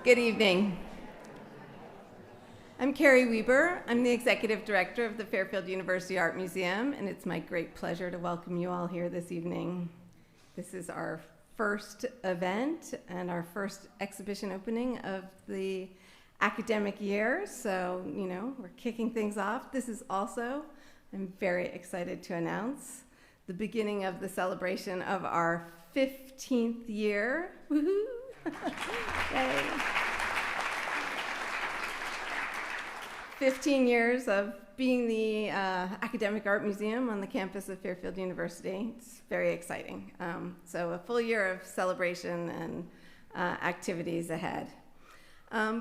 Good evening. I'm Carrie Weber. I'm the Executive Director of the Fairfield University Art Museum, and it's my great pleasure to welcome you all here this evening. This is our first event and our first exhibition opening of the academic year, so, we're kicking things off. This is also, I'm very excited to announce, the beginning of the celebration of our 15th year. Woohoo! Yay. 15 years of being the academic art museum on the campus of Fairfield University. It's very exciting. So a full year of celebration and activities ahead.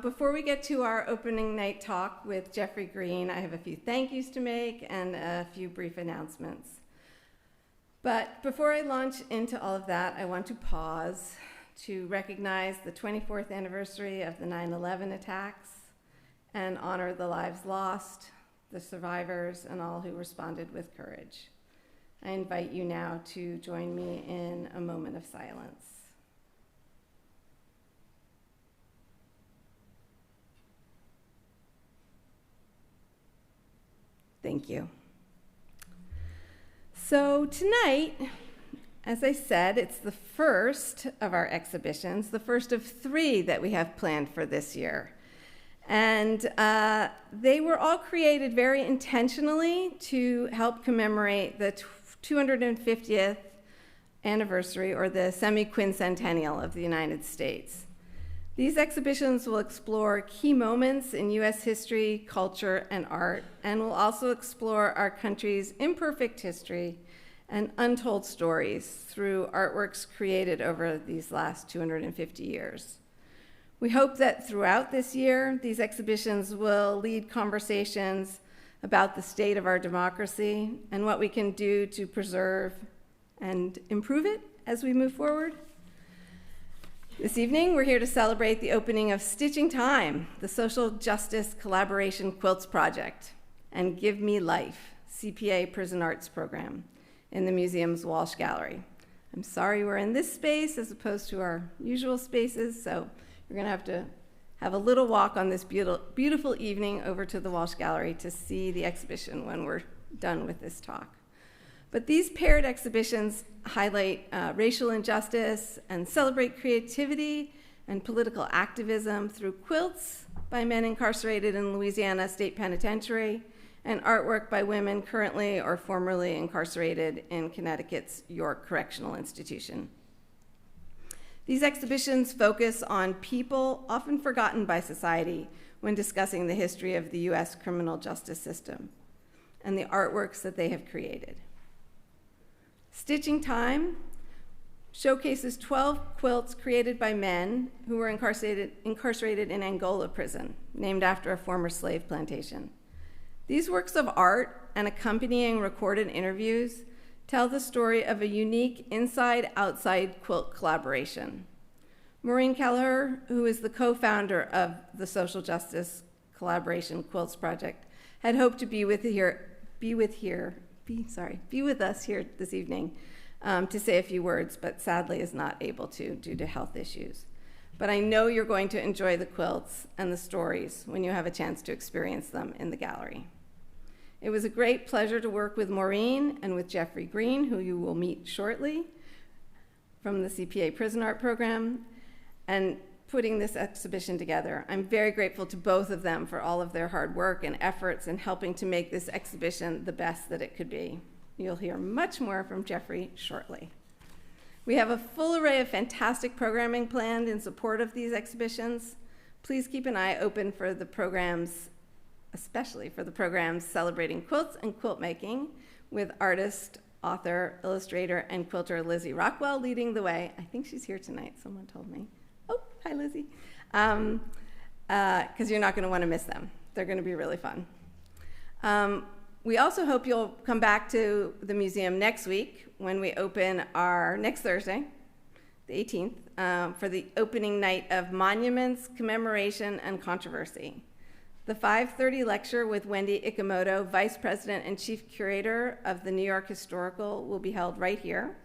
Before we get to our opening night talk with Jeffrey Greene, I have a few thank yous to make and a few brief announcements. But before I launch into all of that, I want to pause to recognize the 24th anniversary of the 9/11 attacks and honor the lives lost, the survivors, and all who responded with courage. I invite you now to join me in a moment of silence. Thank you. So tonight, as I said, it's the first of our exhibitions, the first of 3 that we have planned for this year. And they were all created very intentionally to help commemorate the 250th anniversary, or the semi-quincentennial of the United States. These exhibitions will explore key moments in U.S. history, culture, and art, and will also explore our country's imperfect history and untold stories through artworks created over these last 250 years. We hope that throughout this year, these exhibitions will lead conversations about the state of our democracy and what we can do to preserve and improve it as we move forward. This evening, we're here to celebrate the opening of Stitching Time, the Social Justice Collaboration Quilts Project, and Give Me Life, CPA Prison Arts Program, in the museum's Walsh Gallery. I'm sorry we're in this space as opposed to our usual spaces, so you're going to have a little walk on this beautiful evening over to the Walsh Gallery to see the exhibition when we're done with this talk. But these paired exhibitions highlight racial injustice and celebrate creativity and political activism through quilts by men incarcerated in Louisiana State Penitentiary and artwork by women currently or formerly incarcerated in Connecticut's York Correctional Institution. These exhibitions focus on people often forgotten by society when discussing the history of the U.S. criminal justice system and the artworks that they have created. Stitching Time showcases 12 quilts created by men who were incarcerated in Angola Prison, named after a former slave plantation. These works of art and accompanying recorded interviews tell the story of a unique inside-outside quilt collaboration. Maureen Kelleher, who is the co-founder of the Social Justice Collaboration Quilts Project, had hoped to be with us here this evening to say a few words, but sadly is not able to due to health issues. But I know you're going to enjoy the quilts and the stories when you have a chance to experience them in the gallery. It was a great pleasure to work with Maureen and with Jeffrey Greene, who you will meet shortly from the CPA Prison Art Program, and putting this exhibition together. I'm very grateful to both of them for all of their hard work and efforts in helping to make this exhibition the best that it could be. You'll hear much more from Jeffrey shortly. We have a full array of fantastic programming planned in support of these exhibitions. Please keep an eye open for the programs, especially for the programs celebrating quilts and quilt making, with artist, author, illustrator, and quilter Lizzie Rockwell leading the way. I think she's here tonight, someone told me. Oh, hi, Lizzie. Because you're not going to want to miss them. They're going to be really fun. We also hope you'll come back to the museum next week when we open next Thursday, the 18th, for the opening night of Monuments, Commemoration, and Controversy. The 5:30 lecture with Wendy Ikemoto, Vice President and Chief Curator of the New York Historical, will be held right here.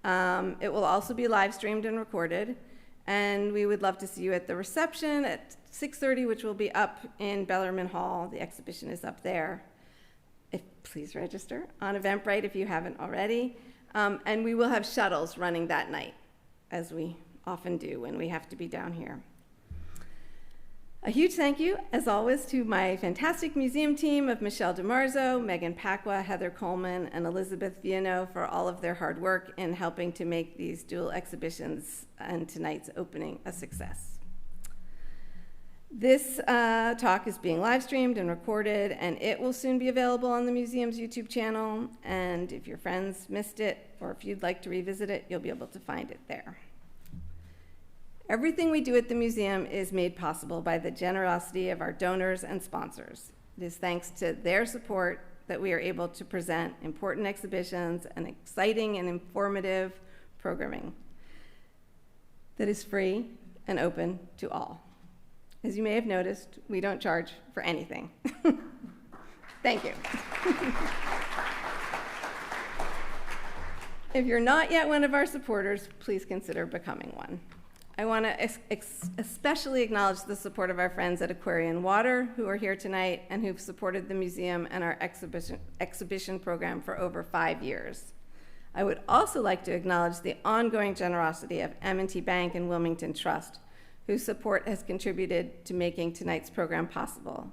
It will also be live streamed and recorded, And we would love to see you at the reception at 6:30, which will be up in Bellarmine Hall. The exhibition is up there. Please register on Eventbrite if you haven't already. And we will have shuttles running that night, as we often do when we have to be down here. A huge thank you, as always, to my fantastic museum team of Michelle DiMarzo, Megan Pacwa, Heather Coleman, and Elizabeth Viano for all of their hard work in helping to make these dual exhibitions and tonight's opening a success. This talk is being live streamed and recorded, and it will soon be available on the museum's YouTube channel. And if your friends missed it, or if you'd like to revisit it, you'll be able to find it there. Everything we do at the museum is made possible by the generosity of our donors and sponsors. It is thanks to their support that we are able to present important exhibitions and exciting and informative programming that is free and open to all. As you may have noticed, we don't charge for anything. Thank you. If you're not yet one of our supporters, please consider becoming one. I want to especially acknowledge the support of our friends at Aquarian Water, who are here tonight and who've supported the museum and our exhibition program for over 5 years. I would also like to acknowledge the ongoing generosity of M&T Bank and Wilmington Trust, whose support has contributed to making tonight's program possible.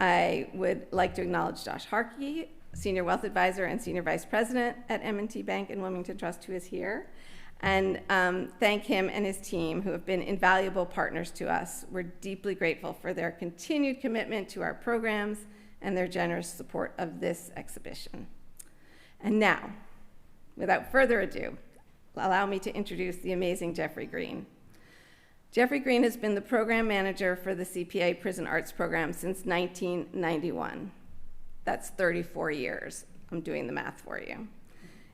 I would like to acknowledge Josh Harkey, Senior Wealth Advisor and Senior Vice President at M&T Bank and Wilmington Trust, who is here, and thank him and his team, who have been invaluable partners to us. We're deeply grateful for their continued commitment to our programs and their generous support of this exhibition. And now, without further ado, allow me to introduce the amazing Jeffrey Greene. Jeffrey Greene has been the program manager for the CPA Prison Arts Program since 1991. That's 34 years. I'm doing the math for you.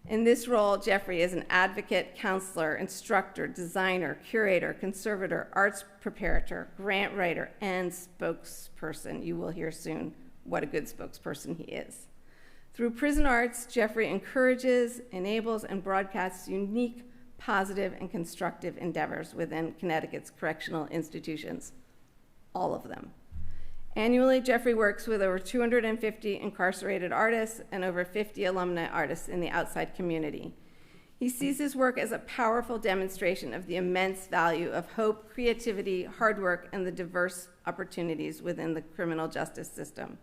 In this role, Jeffrey is an advocate, counselor, instructor, designer, curator, conservator, arts preparator, grant writer, and spokesperson. You will hear soon what a good spokesperson he is. Through prison arts, Jeffrey encourages, enables, and broadcasts unique, positive, and constructive endeavors within Connecticut's correctional institutions, all of them. Annually, Jeffrey works with over 250 incarcerated artists and over 50 alumni artists in the outside community. He sees his work as a powerful demonstration of the immense value of hope, creativity, hard work, and the diverse opportunities within the criminal justice system.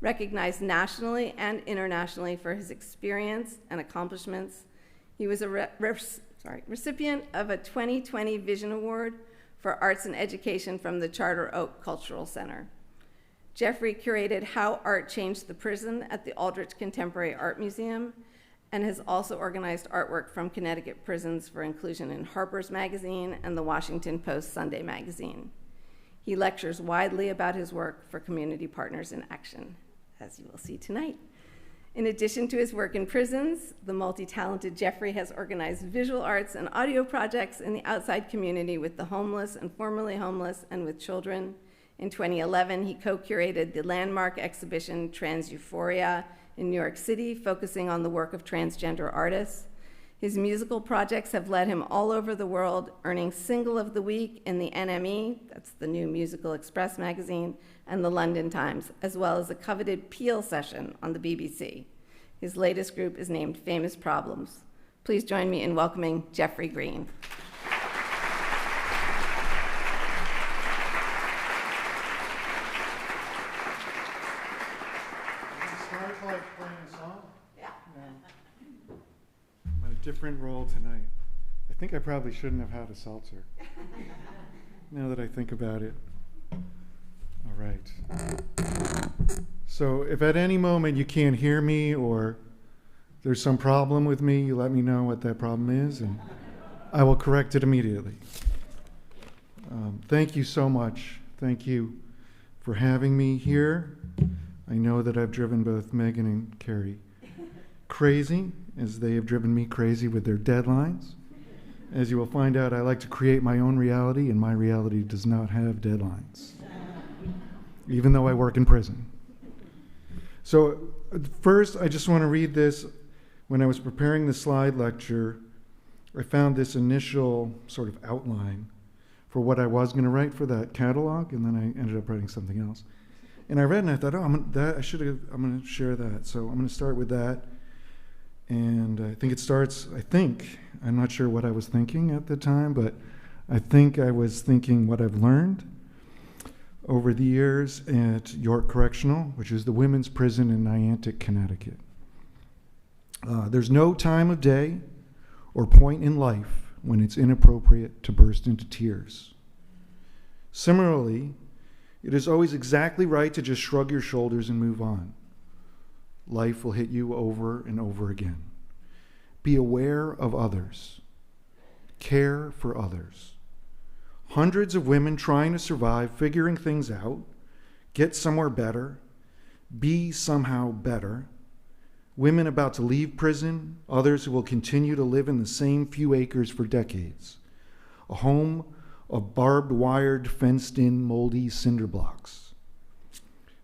Recognized nationally and internationally for his experience and accomplishments, he was a recipient of a 2020 Vision Award for Arts and Education from the Charter Oak Cultural Center. Jeffrey curated How Art Changed the Prison at the Aldrich Contemporary Art Museum and has also organized artwork from Connecticut prisons for inclusion in Harper's Magazine and the Washington Post Sunday Magazine. He lectures widely about his work for Community Partners in Action, as you will see tonight. In addition to his work in prisons, the multi-talented Jeffrey has organized visual arts and audio projects in the outside community with the homeless and formerly homeless and with children. In 2011, he co-curated the landmark exhibition Trans Euphoria in New York City, focusing on the work of transgender artists. His musical projects have led him all over the world, earning Single of the Week in the NME, that's the New Musical Express magazine, and the London Times, as well as a coveted Peel session on the BBC. His latest group is named Famous Problems. Please join me in welcoming Jeffrey Greene. Different role tonight. I think I probably shouldn't have had a seltzer. Now that I think about it. All right. So if at any moment you can't hear me or there's some problem with me, you let me know what that problem is and I will correct it immediately. Thank you so much. Thank you for having me here. I know that I've driven both Megan and Carrie crazy, as they have driven me crazy with their deadlines. As you will find out, I like to create my own reality, and my reality does not have deadlines, even though I work in prison. So first, I just want to read this. When I was preparing the slide lecture I found this initial sort of outline for what I was going to write for that catalog, and then I ended up writing something else. And I read and I thought, I'm going to share that. So I'm going to start with that. And I think I'm not sure what I was thinking at the time, but I think I was thinking what I've learned over the years at York Correctional, which is the women's prison in Niantic, Connecticut. There's no time of day or point in life when it's inappropriate to burst into tears. Similarly, it is always exactly right to just shrug your shoulders and move on. Life will hit you over and over again. Be aware of others. Care for others. Hundreds of women trying to survive, figuring things out, get somewhere better, be somehow better. Women about to leave prison, others who will continue to live in the same few acres for decades. A home of barbed wired, fenced-in, moldy cinder blocks.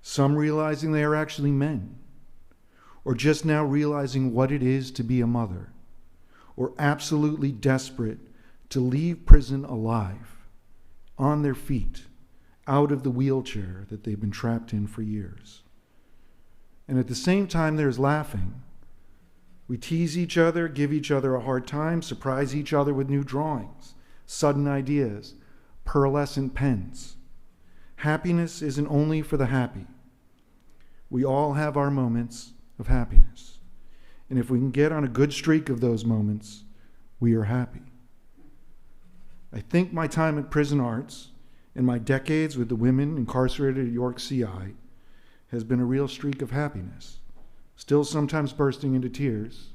Some realizing they are actually men, or just now realizing what it is to be a mother, or absolutely desperate to leave prison alive, on their feet, out of the wheelchair that they've been trapped in for years. And at the same time, there's laughing. We tease each other, give each other a hard time, surprise each other with new drawings, sudden ideas, pearlescent pens. Happiness isn't only for the happy. We all have our moments of happiness. And if we can get on a good streak of those moments, we are happy. I think my time at Prison Arts and my decades with the women incarcerated at York CI has been a real streak of happiness. Still sometimes bursting into tears,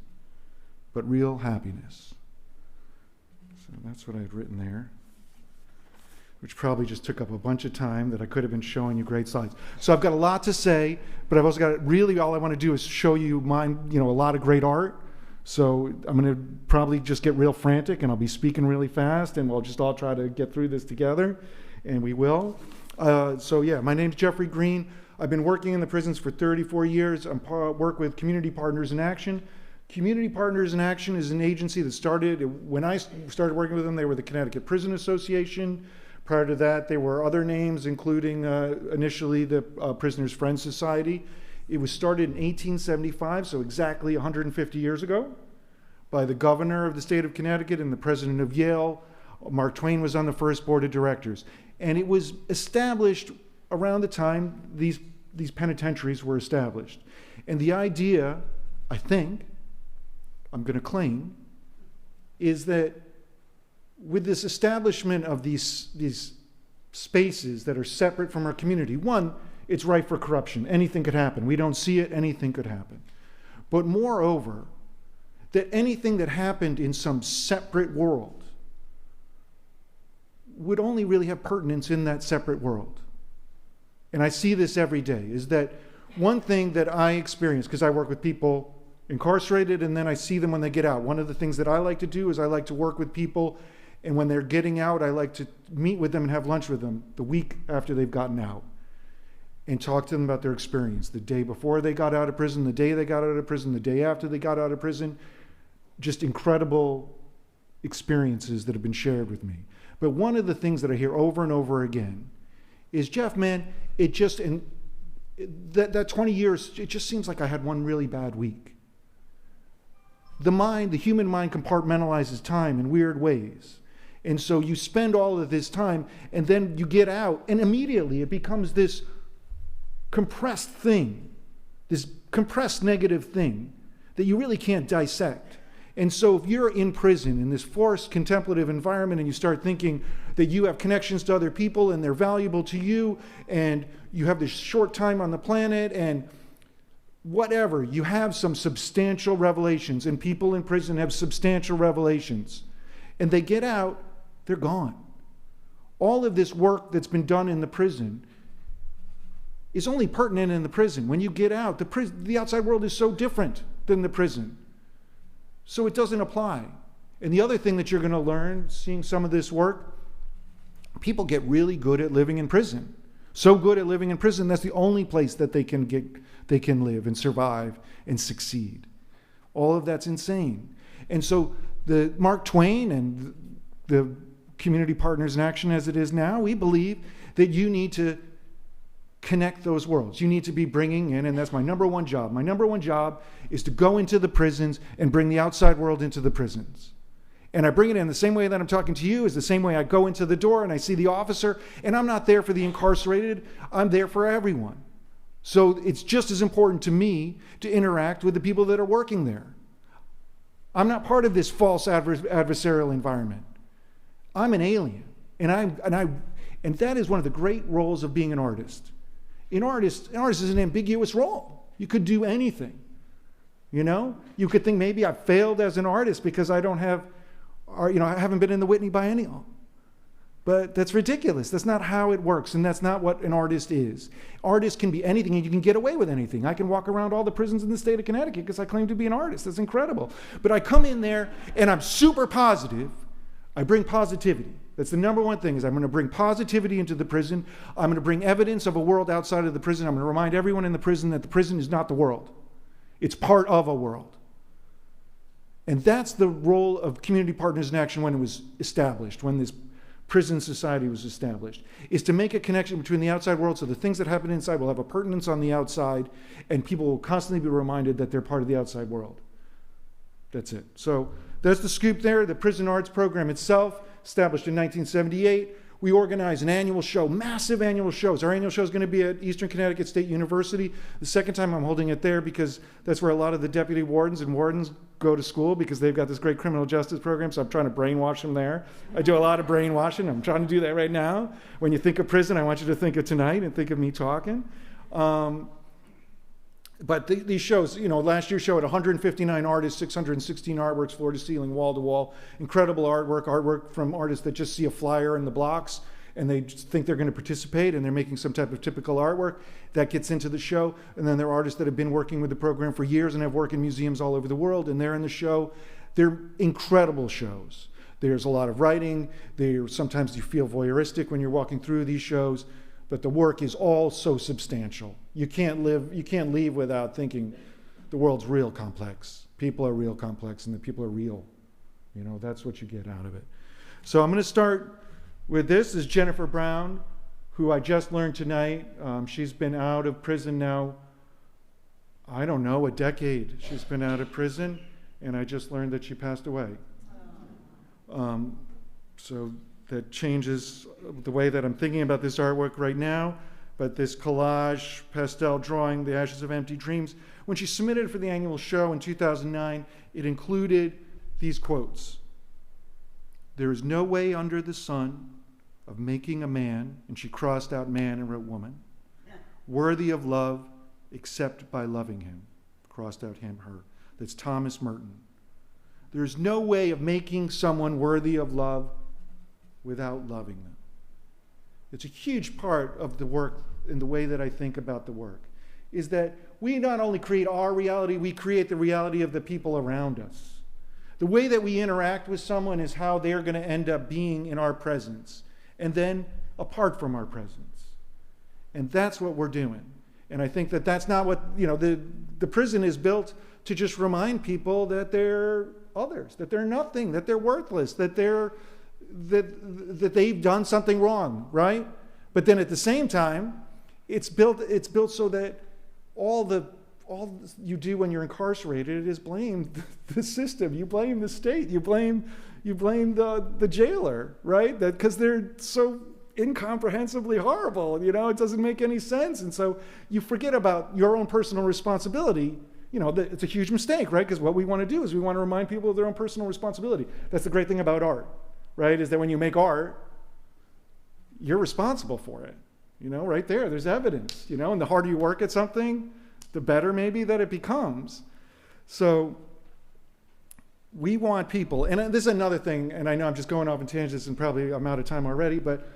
but real happiness. So that's what I had written there, which probably just took up a bunch of time that I could have been showing you great slides. So I've got a lot to say, but I've also got, really all I want to do is show you a lot of great art. So I'm going to probably just get real frantic, and I'll be speaking really fast, and we'll just all try to get through this together, and we will. My name's Jeffrey Greene. I've been working in the prisons for 34 years. I work with Community Partners in Action. Community Partners in Action is an agency that started, when I started working with them, they were the Connecticut Prison Association. Prior to that, there were other names, including initially the Prisoners' Friends Society. It was started in 1875, so exactly 150 years ago, by the governor of the state of Connecticut and the president of Yale. Mark Twain was on the first board of directors. And it was established around the time these penitentiaries were established. And the idea, I think, I'm going to claim, is that with this establishment of these spaces that are separate from our community, one, it's rife for corruption. Anything could happen. We don't see it. Anything could happen. But moreover, that anything that happened in some separate world would only really have pertinence in that separate world. And I see this every day, is that one thing that I experience, because I work with people incarcerated and then I see them when they get out. One of the things that I like to do is I like to work with people, and when they're getting out, I like to meet with them and have lunch with them the week after they've gotten out and talk to them about their experience. The day before they got out of prison, the day they got out of prison, the day after they got out of prison. Just incredible experiences that have been shared with me. But one of the things that I hear over and over again is, Jeff, man, that 20 years, it just seems like I had one really bad week. The human mind compartmentalizes time in weird ways. And so you spend all of this time, and then you get out, and immediately it becomes this compressed thing, this compressed negative thing that you really can't dissect. And so if you're in prison in this forced contemplative environment and you start thinking that you have connections to other people and they're valuable to you, and you have this short time on the planet, and whatever, you have some substantial revelations, and people in prison have substantial revelations, and they get out, they're gone. All of this work that's been done in the prison is only pertinent in the prison. When you get out, the outside world is so different than the prison. So it doesn't apply. And the other thing that you're going to learn, seeing some of this work, people get really good at living in prison. So good at living in prison, that's the only place that they can live and survive and succeed. All of that's insane. And so The Mark Twain and the Community Partners in Action as it is now, we believe that you need to connect those worlds. You need to be bringing in, and that's my number one job. My number one job is to go into the prisons and bring the outside world into the prisons. And I bring it in the same way that I'm talking to you, is the same way I go into the door and I see the officer, and I'm not there for the incarcerated, I'm there for everyone. So it's just as important to me to interact with the people that are working there. I'm not part of this false adversarial environment. I'm an alien, and that is one of the great roles of being an artist. An artist is an ambiguous role. You could do anything. You know, you could think maybe I failed as an artist because I don't have, or I haven't been in the Whitney Biennial. But that's ridiculous. That's not how it works, and that's not what an artist is. Artists can be anything, and you can get away with anything. I can walk around all the prisons in the state of Connecticut because I claim to be an artist. That's incredible. But I come in there, and I'm super positive. I bring positivity. That's the number one thing, is I'm going to bring positivity into the prison. I'm going to bring evidence of a world outside of the prison. I'm going to remind everyone in the prison that the prison is not the world. It's part of a world. And that's the role of Community Partners in Action when it was established, when this prison society was established, is to make a connection between the outside world so the things that happen inside will have a pertinence on the outside, and people will constantly be reminded that they're part of the outside world. That's it. So that's the scoop there. The Prison Arts Program itself, established in 1978. We organize an annual show, massive annual shows. Our annual show is going to be at Eastern Connecticut State University. The second time I'm holding it there because that's where a lot of the deputy wardens and wardens go to school, because they've got this great criminal justice program, so I'm trying to brainwash them there. I do a lot of brainwashing. I'm trying to do that right now. When you think of prison, I want you to think of tonight and think of me talking. But these shows, last year's show had 159 artists, 616 artworks, floor to ceiling, wall to wall. Incredible artwork from artists that just see a flyer in the blocks and they just think they're going to participate, and they're making some type of typical artwork that gets into the show. And then there are artists that have been working with the program for years and have worked in museums all over the world, and they're in the show. They're incredible shows. There's a lot of writing. Sometimes you feel voyeuristic when you're walking through these shows. But the work is all so substantial. You can't leave without thinking the world's real complex. People are real complex, and the people are real. That's what you get out of it. So I'm going to start with this. This is Jennifer Brown, who I just learned tonight. She's been out of prison now, I don't know, a decade. She's been out of prison, and I just learned that she passed away. So that changes the way that I'm thinking about this artwork right now. But this collage, pastel drawing, The Ashes of Empty Dreams, when she submitted it for the annual show in 2009, it included these quotes. "There is no way under the sun of making a man," and she crossed out man and wrote woman, "worthy of love except by loving him," crossed out him, her. That's Thomas Merton. There's no way of making someone worthy of love without loving them. It's a huge part of the work, and the way that I think about the work, is that we not only create our reality, we create the reality of the people around us. The way that we interact with someone is how they're going to end up being in our presence, and then apart from our presence. And that's what we're doing. And I think that that's not what, the prison is built to just remind people that they're others, that they're nothing, that they're worthless, that they've done something wrong, right? But then at the same time, it's built so that all you do when you're incarcerated is blame the system. You blame the state. You blame the jailer, right? That because they're so incomprehensibly horrible. It doesn't make any sense, and so you forget about your own personal responsibility. It's a huge mistake, right? Because what we want to do is we want to remind people of their own personal responsibility. That's the great thing about art, right? Is that when you make art, you're responsible for it. Right there's evidence. And the harder you work at something, the better maybe that it becomes. So we want people, and this is another thing, and I know I'm just going off in tangents and probably I'm out of time already, but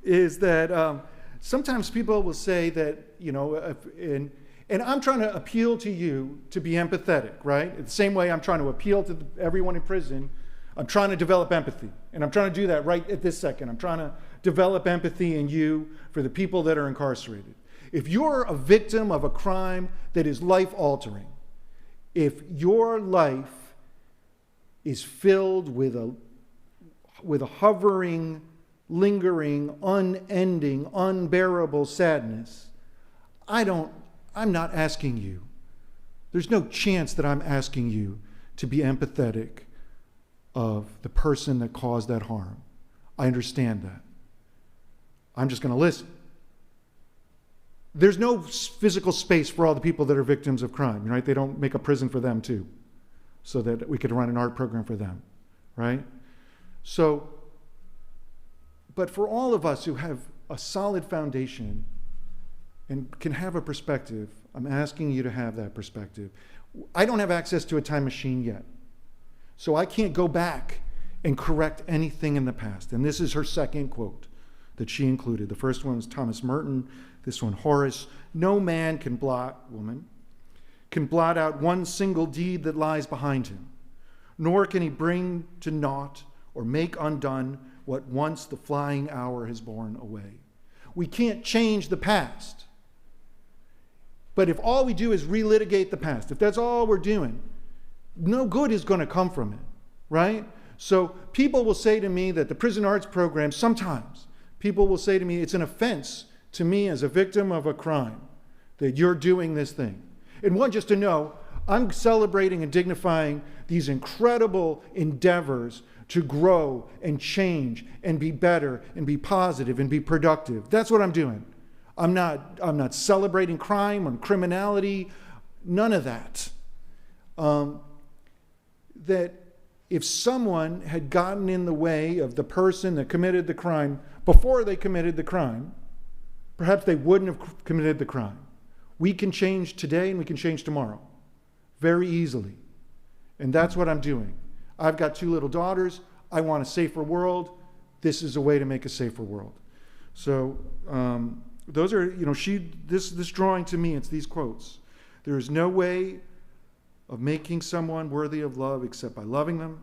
is that sometimes people will say that, and I'm trying to appeal to you to be empathetic, right? The same way I'm trying to appeal to everyone in prison, I'm trying to develop empathy. And I'm trying to do that right at this second. I'm trying to develop empathy in you for the people that are incarcerated. If you're a victim of a crime that is life-altering, if your life is filled with a hovering, lingering, unending, unbearable sadness, I'm not asking you. There's no chance that I'm asking you to be empathetic of the person that caused that harm. I understand that. I'm just going to listen. There's no physical space for all the people that are victims of crime, right? They don't make a prison for them too, so that we could run an art program for them, right? So, but for all of us who have a solid foundation and can have a perspective, I'm asking you to have that perspective. I don't have access to a time machine yet, so I can't go back and correct anything in the past. And this is her second quote that she included. The first one was Thomas Merton, this one Horace. No man can blot out one single deed that lies behind him, nor can he bring to naught or make undone what once the flying hour has borne away. We can't change the past. But if all we do is relitigate the past, if that's all we're doing, no good is going to come from it, right? So people will say to me that the prison arts program, sometimes people will say to me, it's an offense to me as a victim of a crime that you're doing this thing. And one, just to know, I'm celebrating and dignifying these incredible endeavors to grow and change and be better and be positive and be productive. That's what I'm doing. I'm not celebrating crime or criminality, none of that. That if someone had gotten in the way of the person that committed the crime before they committed the crime, perhaps they wouldn't have committed the crime. We can change today and we can change tomorrow very easily. And that's what I'm doing. I've got 2 little daughters. I want a safer world. This is a way to make a safer world. So those are, this drawing to me, it's these quotes. There is no way of making someone worthy of love except by loving them,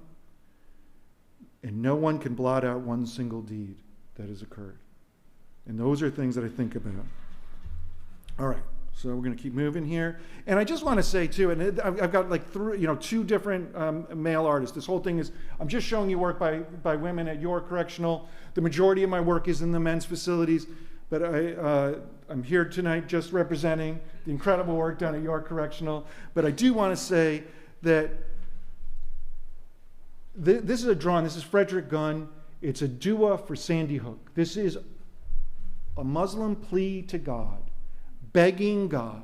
and no one can blot out one single deed that has occurred. And those are things that I think about. All right, so we're going to keep moving here. And I just want to say, too, and I've got like 2 different male artists. This whole thing is, I'm just showing you work by women at York Correctional. The majority of my work is in the men's facilities, but I'm here tonight just representing the incredible work done at York Correctional. But I do want to say that this is a drawing. This is Frederick Gunn. It's a dua for Sandy Hook. This is a Muslim plea to God, begging God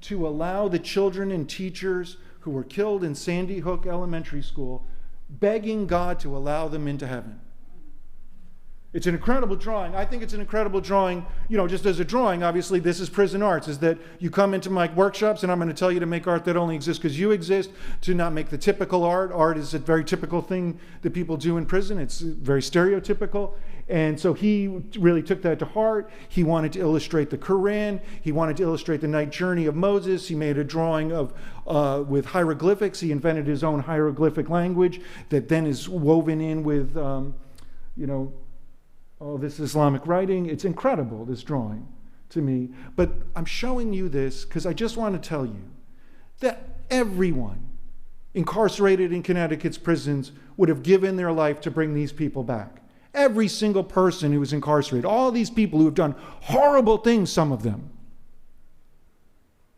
to allow the children and teachers who were killed in Sandy Hook Elementary School, begging God to allow them into heaven. It's an incredible drawing. I think it's an incredible drawing, just as a drawing. Obviously, this is prison arts, is that you come into my workshops and I'm going to tell you to make art that only exists because you exist, to not make the typical art. Art is a very typical thing that people do in prison. It's very stereotypical. And so he really took that to heart. He wanted to illustrate the Quran. He wanted to illustrate the night journey of Moses. He made a drawing of with hieroglyphics. He invented his own hieroglyphic language that then is woven in with, this Islamic writing. It's incredible, this drawing, to me. But I'm showing you this because I just want to tell you that everyone incarcerated in Connecticut's prisons would have given their life to bring these people back. Every single person who was incarcerated, all these people who have done horrible things, some of them,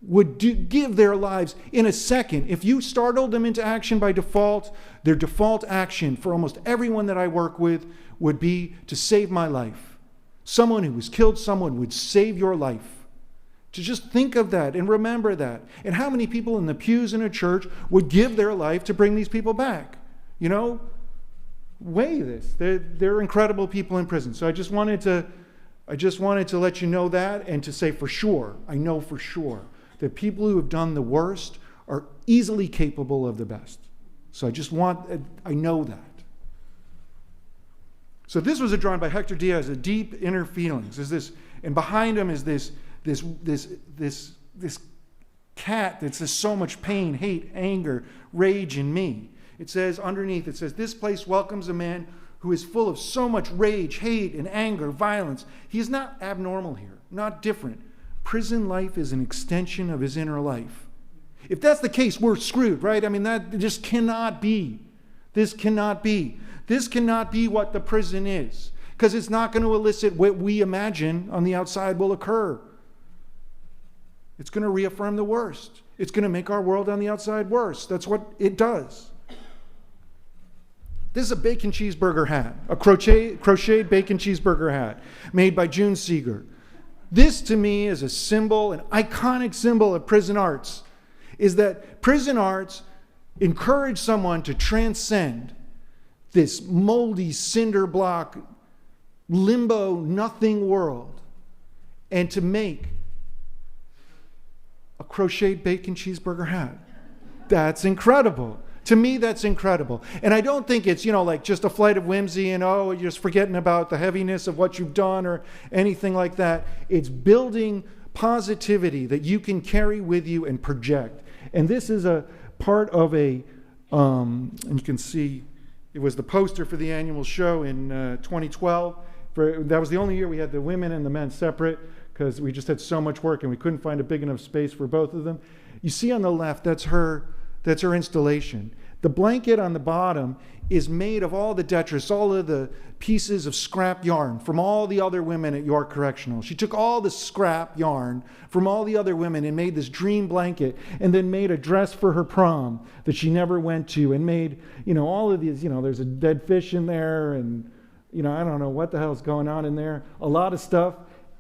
would give their lives in a second. If you startled them into action by default, their default action for almost everyone that I work with would be to save my life. Someone who has killed someone would save your life. To just think of that and remember that. And how many people in the pews in a church would give their life to bring these people back? Weigh this. They're incredible people in prison. So I just wanted to let you know that, and to say for sure, I know for sure, that people who have done the worst are easily capable of the best. So I know that. So this was a drawing by Hector Diaz, A Deep Inner Feelings. And behind him is this cat that says so much pain, hate, anger, rage in me. It says underneath, this place welcomes a man who is full of so much rage, hate, and anger, violence. He is not abnormal here, not different. Prison life is an extension of his inner life. If that's the case, we're screwed, right? I mean, that just cannot be. This cannot be. This cannot be what the prison is, because it's not going to elicit what we imagine on the outside will occur. It's going to reaffirm the worst. It's going to make our world on the outside worse. That's what it does. This is a bacon cheeseburger hat, a crocheted bacon cheeseburger hat made by June Seeger. This, to me, is a symbol, an iconic symbol of prison arts, is that prison arts encourage someone to transcend this moldy cinder block, limbo, nothing world, and to make a crocheted bacon cheeseburger hat. That's incredible. To me, that's incredible. And I don't think it's, like just a flight of whimsy and, you're just forgetting about the heaviness of what you've done or anything like that. It's building positivity that you can carry with you and project. And this is a part of and you can see it was the poster for the annual show in 2012. That was the only year we had the women and the men separate, because we just had so much work and we couldn't find a big enough space for both of them. You see on the left, that's her installation. The blanket on the bottom is made of all the detritus, all of the pieces of scrap yarn from all the other women at York Correctional. She took all the scrap yarn from all the other women and made this dream blanket, and then made a dress for her prom that she never went to, and made, all of these, there's a dead fish in there, and, I don't know what the hell's going on in there. A lot of stuff.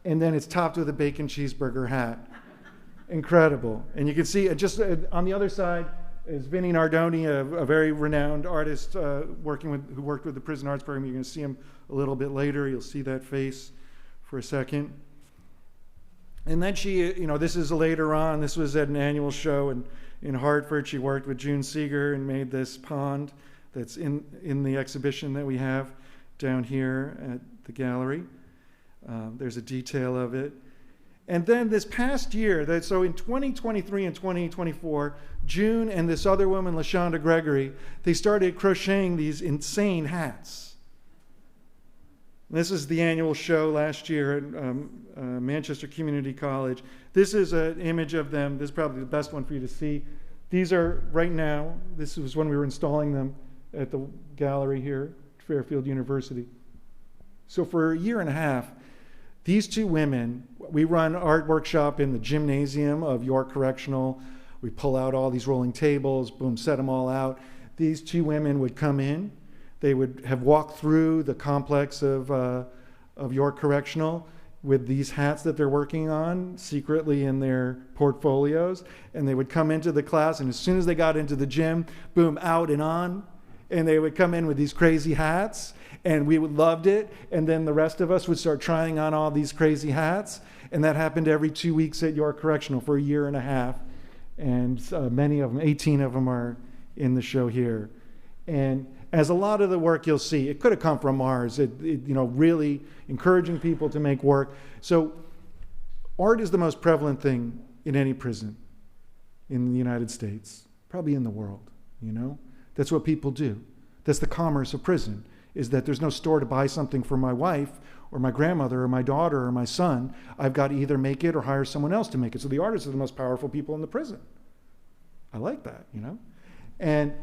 And then it's topped with a bacon cheeseburger hat. Incredible. And you can see just on the other side is Vinnie Nardoni, a very renowned artist who worked with the Prison Arts Program. You're going to see him a little bit later. You'll see that face for a second. And then she, this is later on. This was at an annual show in Hartford. She worked with June Seeger and made this pond that's in the exhibition that we have down here at the gallery. There's a detail of it. And then this past year, so in 2023 and 2024, June and this other woman, LaShonda Gregory, they started crocheting these insane hats. This is the annual show last year at Manchester Community College. This is an image of them. This is probably the best one for you to see. These are right now. This was when we were installing them at the gallery here at Fairfield University. So for a year and a half, these two women, we run art workshop in the gymnasium of York Correctional. We pull out all these rolling tables, boom, set them all out. These two women would come in. They would have walked through the complex of York Correctional with these hats that they're working on secretly in their portfolios. And they would come into the class, and as soon as they got into the gym, boom, out and on. And they would come in with these crazy hats, and we loved it. And then the rest of us would start trying on all these crazy hats. And that happened every 2 weeks at York Correctional for a year and a half. And many of them, 18 of them, are in the show here. And as a lot of the work you'll see, it could have come from Mars, really encouraging people to make work. So art is the most prevalent thing in any prison in the United States, probably in the world, That's what people do. That's the commerce of prison, is that there's no store to buy something for my wife or my grandmother or my daughter or my son. I've got to either make it or hire someone else to make it. So the artists are the most powerful people in the prison. I like that, And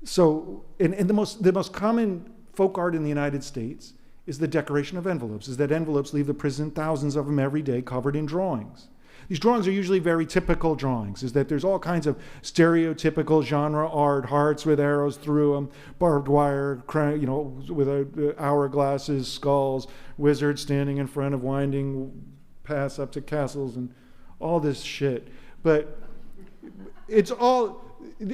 so, and the most common folk art in the United States is the decoration of envelopes, is that envelopes leave the prison, thousands of them every day, covered in drawings. These drawings are usually very typical drawings, is that there's all kinds of stereotypical genre art, hearts with arrows through them, barbed wire, with hourglasses, skulls, wizards standing in front of winding paths up to castles and all this shit. But it's all,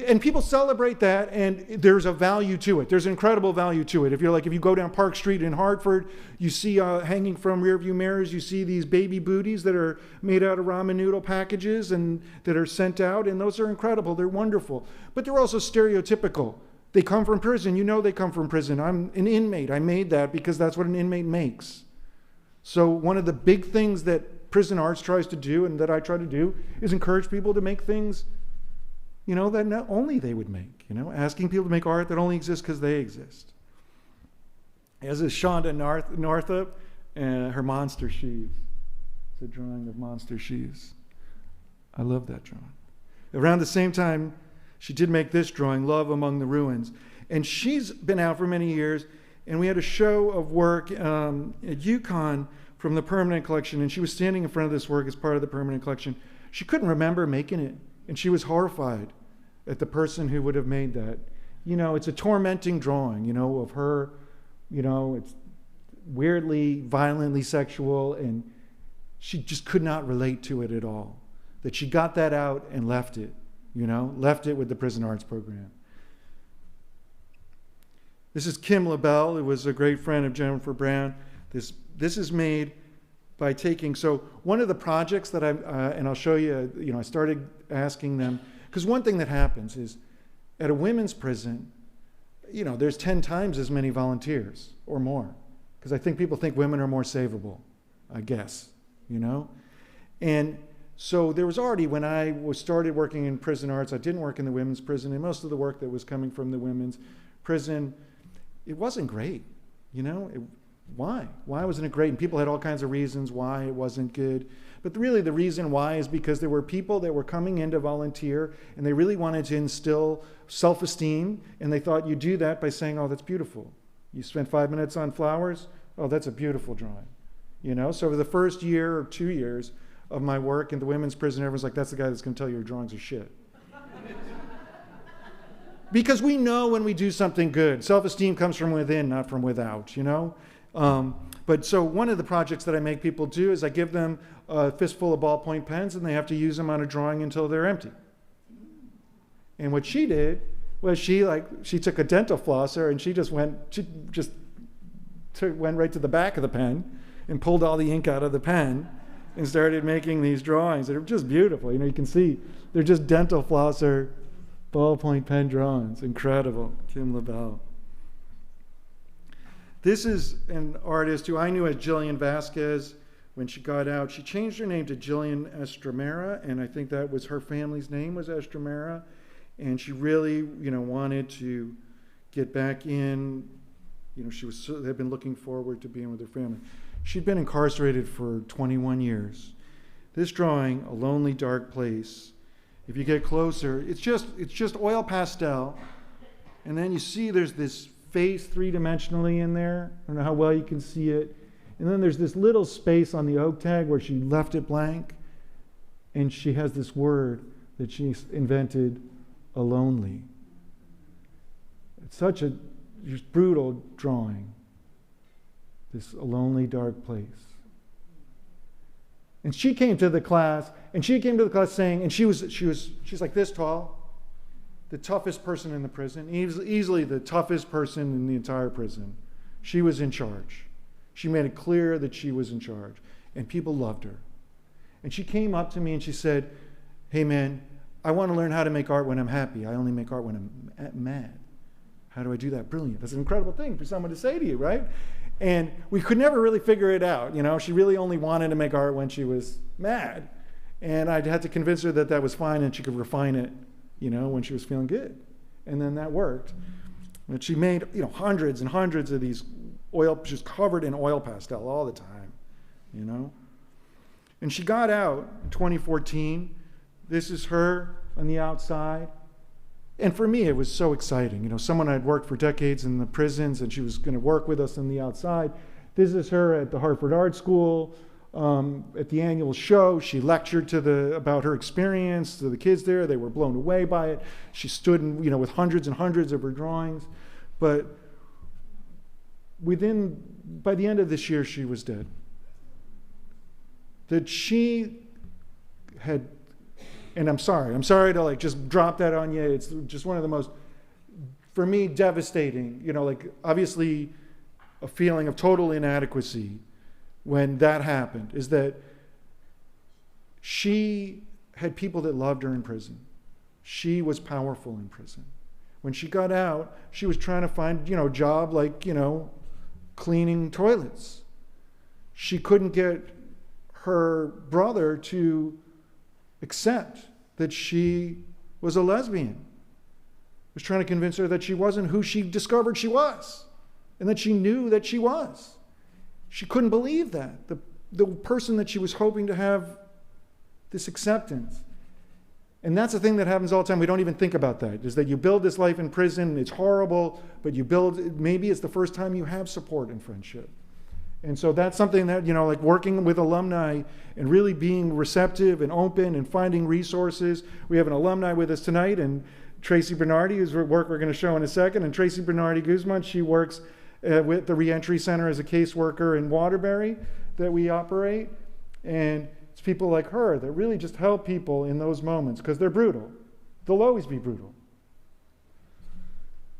and people celebrate that, and there's a value to it. There's incredible value to it. If you go down Park Street in Hartford, you see hanging from rearview mirrors, you see these baby booties that are made out of ramen noodle packages and that are sent out, and those are incredible. They're wonderful. But they're also stereotypical. They come from prison. They come from prison. I'm an inmate. I made that because that's what an inmate makes. So one of the big things that prison arts tries to do, and that I try to do, is encourage people to make things that not only they would make, asking people to make art that only exists because they exist. As is Shonda Northup, her monster sheaves. It's a drawing of monster sheaves. I love that drawing. Around the same time, she did make this drawing, Love Among the Ruins. And she's been out for many years, and we had a show of work at Yukon from the permanent collection, and she was standing in front of this work as part of the permanent collection. She couldn't remember making it, and she was horrified at the person who would have made that. You know, it's a tormenting drawing, you know, of her, you know, it's weirdly, violently sexual, and she just could not relate to it at all. That she got that out and left it, you know, left it with the Prison Arts Program. This is Kim LaBelle, who was a great friend of Jennifer Brown. This is made by taking, so one of the projects that and I'll show you, you know, I started asking them, because one thing that happens is at a women's prison, you know, there's 10 times as many volunteers or more, because I think people think women are more savable, I guess, you know? And so there was already, when I started working in prison arts, I didn't work in the women's prison, and most of the work that was coming from the women's prison, it wasn't great, you know? Why? Why wasn't it great? And people had all kinds of reasons why it wasn't good. But really the reason why is because there were people that were coming in to volunteer, and they really wanted to instill self-esteem, and they thought you do that by saying, oh, that's beautiful. You spent 5 minutes on flowers? Oh, that's a beautiful drawing. You know, so over the first year or 2 years of my work in the women's prison, everyone's like, that's the guy that's going to tell you your drawings are shit. Because we know when we do something good. Self-esteem comes from within, not from without, you know? But so one of the projects that I make people do is I give them a fistful of ballpoint pens, and they have to use them on a drawing until they're empty. And what she did was she took a dental flosser, and she went right to the back of the pen and pulled all the ink out of the pen and started making these drawings. They're just beautiful. You know, you can see they're just dental flosser ballpoint pen drawings. Incredible. Kim LaBelle. This is an artist who I knew as Jillian Vasquez. When she got out, she changed her name to Jillian Estremera, and I think that was her family's name was Estremera. And she really, you know, wanted to get back in. You know, she had been looking forward to being with her family. She'd been incarcerated for 21 years. This drawing, A Lonely Dark Place, if you get closer, it's just oil pastel, and then you see there's this face three-dimensionally in there. I don't know how well you can see it. And then there's this little space on the oak tag where she left it blank, and she has this word that she invented, a lonely. It's such a just brutal drawing, this A Lonely Dark Place. And she came to the class saying, and she's like this tall, the toughest person in the prison, easily the toughest person in the entire prison. She was in charge. She made it clear that she was in charge, and people loved her. And she came up to me and she said, hey man, I want to learn how to make art when I'm happy. I only make art when I'm mad. How do I do that? Brilliant. That's an incredible thing for someone to say to you, right? And we could never really figure it out. You know, she really only wanted to make art when she was mad. And I had to convince her that that was fine and she could refine it, you know, when she was feeling good. And then that worked. And she made, you know, hundreds and hundreds of these just covered in oil pastel all the time, you know. And she got out in 2014. This is her on the outside. And for me, it was so exciting. You know, someone I'd worked for decades in the prisons, and she was going to work with us on the outside. This is her at the Harvard Art School. At the annual show, she lectured about her experience to the kids there. They were blown away by it. She stood, with hundreds and hundreds of her drawings. But by the end of this year, she was dead. That she had, and I'm sorry to just drop that on you. It's just one of the most, for me, devastating, obviously a feeling of total inadequacy when that happened, is that she had people that loved her in prison. She was powerful in prison. When she got out, she was trying to find, a job like, cleaning toilets. She couldn't get her brother to accept that she was a lesbian. Was trying to convince her that she wasn't who she discovered she was, and that she knew that she was. She couldn't believe that. The person that she was hoping to have this acceptance. And that's the thing that happens all the time. We don't even think about that, is that you build this life in prison, it's horrible, but you build, maybe it's the first time you have support and friendship. And so that's something that, like working with alumni and really being receptive and open and finding resources. We have an alumni with us tonight, and Tracy Bernardi, whose work we're going to show in a second. And Tracy Bernardi Guzman, she works with the Reentry Center as a caseworker in Waterbury that we operate. And it's people like her that really just help people in those moments, because they're brutal. They'll always be brutal.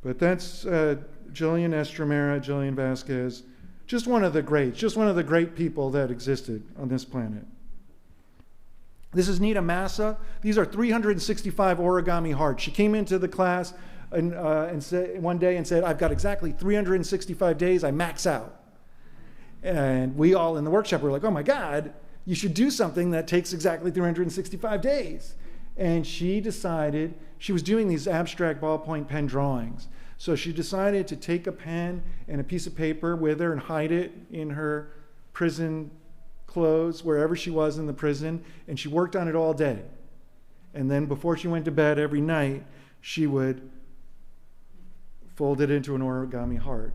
But that's Jillian Estremera, Jillian Vasquez, just one of the greats, just one of the great people that existed on this planet. This is Nita Massa. These are 365 origami hearts. She came into the class and said one day and said, "I've got exactly 365 days. I max out." And we all in the workshop were like, "Oh my God, you should do something that takes exactly 365 days." And she decided, she was doing these abstract ballpoint pen drawings. So she decided to take a pen and a piece of paper with her and hide it in her prison clothes, wherever she was in the prison, and she worked on it all day. And then before she went to bed every night, she would fold it into an origami heart.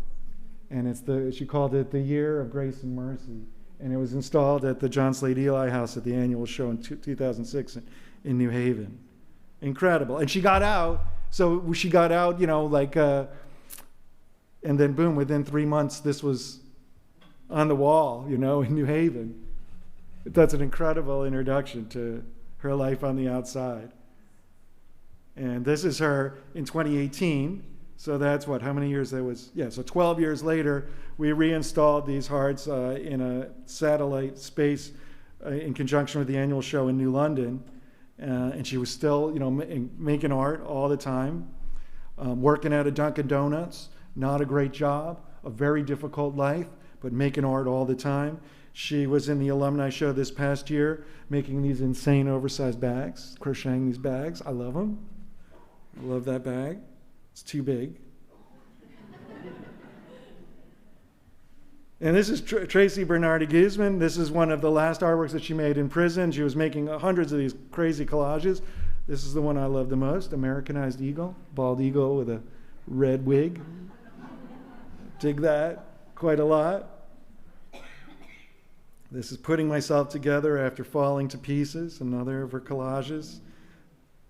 And she called it the Year of Grace and Mercy. And it was installed at the John Slade Eli House at the annual show in 2006 in New Haven. Incredible. And she got out. So she got out, and then boom, within 3 months, this was on the wall, in New Haven. That's an incredible introduction to her life on the outside. And this is her in 2018. So that's how many years that was? Yeah, so 12 years later, we reinstalled these hearts in a satellite space in conjunction with the annual show in New London. And she was still, making art all the time, working at a Dunkin' Donuts, not a great job, a very difficult life, but making art all the time. She was in the alumni show this past year, making these insane oversized bags, crocheting these bags. I love them. I love that bag. It's too big. And this is Tracy Bernardi Guzman. This is one of the last artworks that she made in prison. She was making hundreds of these crazy collages. This is the one I love the most, Americanized eagle, bald eagle with a red wig. Dig that quite a lot. This is Putting Myself Together After Falling to Pieces, another of her collages,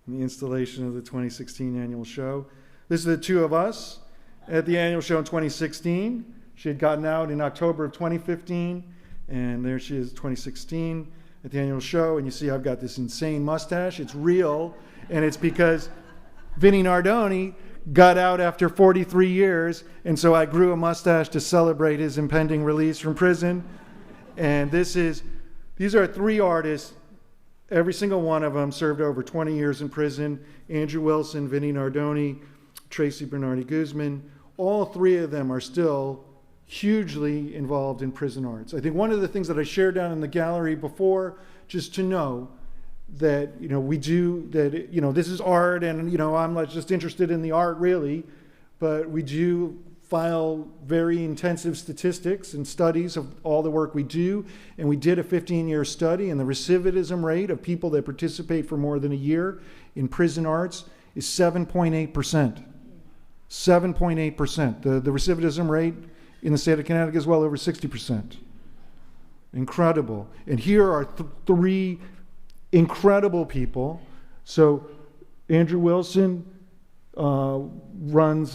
in the installation of the 2016 annual show. This is the two of us at the annual show in 2016. She had gotten out in October of 2015, and there she is, 2016, at the annual show. And you see I've got this insane mustache. It's real, and it's because Vinnie Nardoni got out after 43 years, and so I grew a mustache to celebrate his impending release from prison. And these are three artists. Every single one of them served over 20 years in prison. Andrew Wilson, Vinnie Nardoni, Tracy Bernardi Guzman. All three of them are still hugely involved in prison arts. I think one of the things that I shared down in the gallery before, just to know that, we do, that, this is art, and, I'm not just interested in the art really, but we do file very intensive statistics and studies of all the work we do. And we did a 15-year study, and the recidivism rate of people that participate for more than a year in prison arts is 7.8%. 7.8%. The recidivism rate in the state of Connecticut is well over 60%. Incredible. And here are three incredible people. So Andrew Wilson runs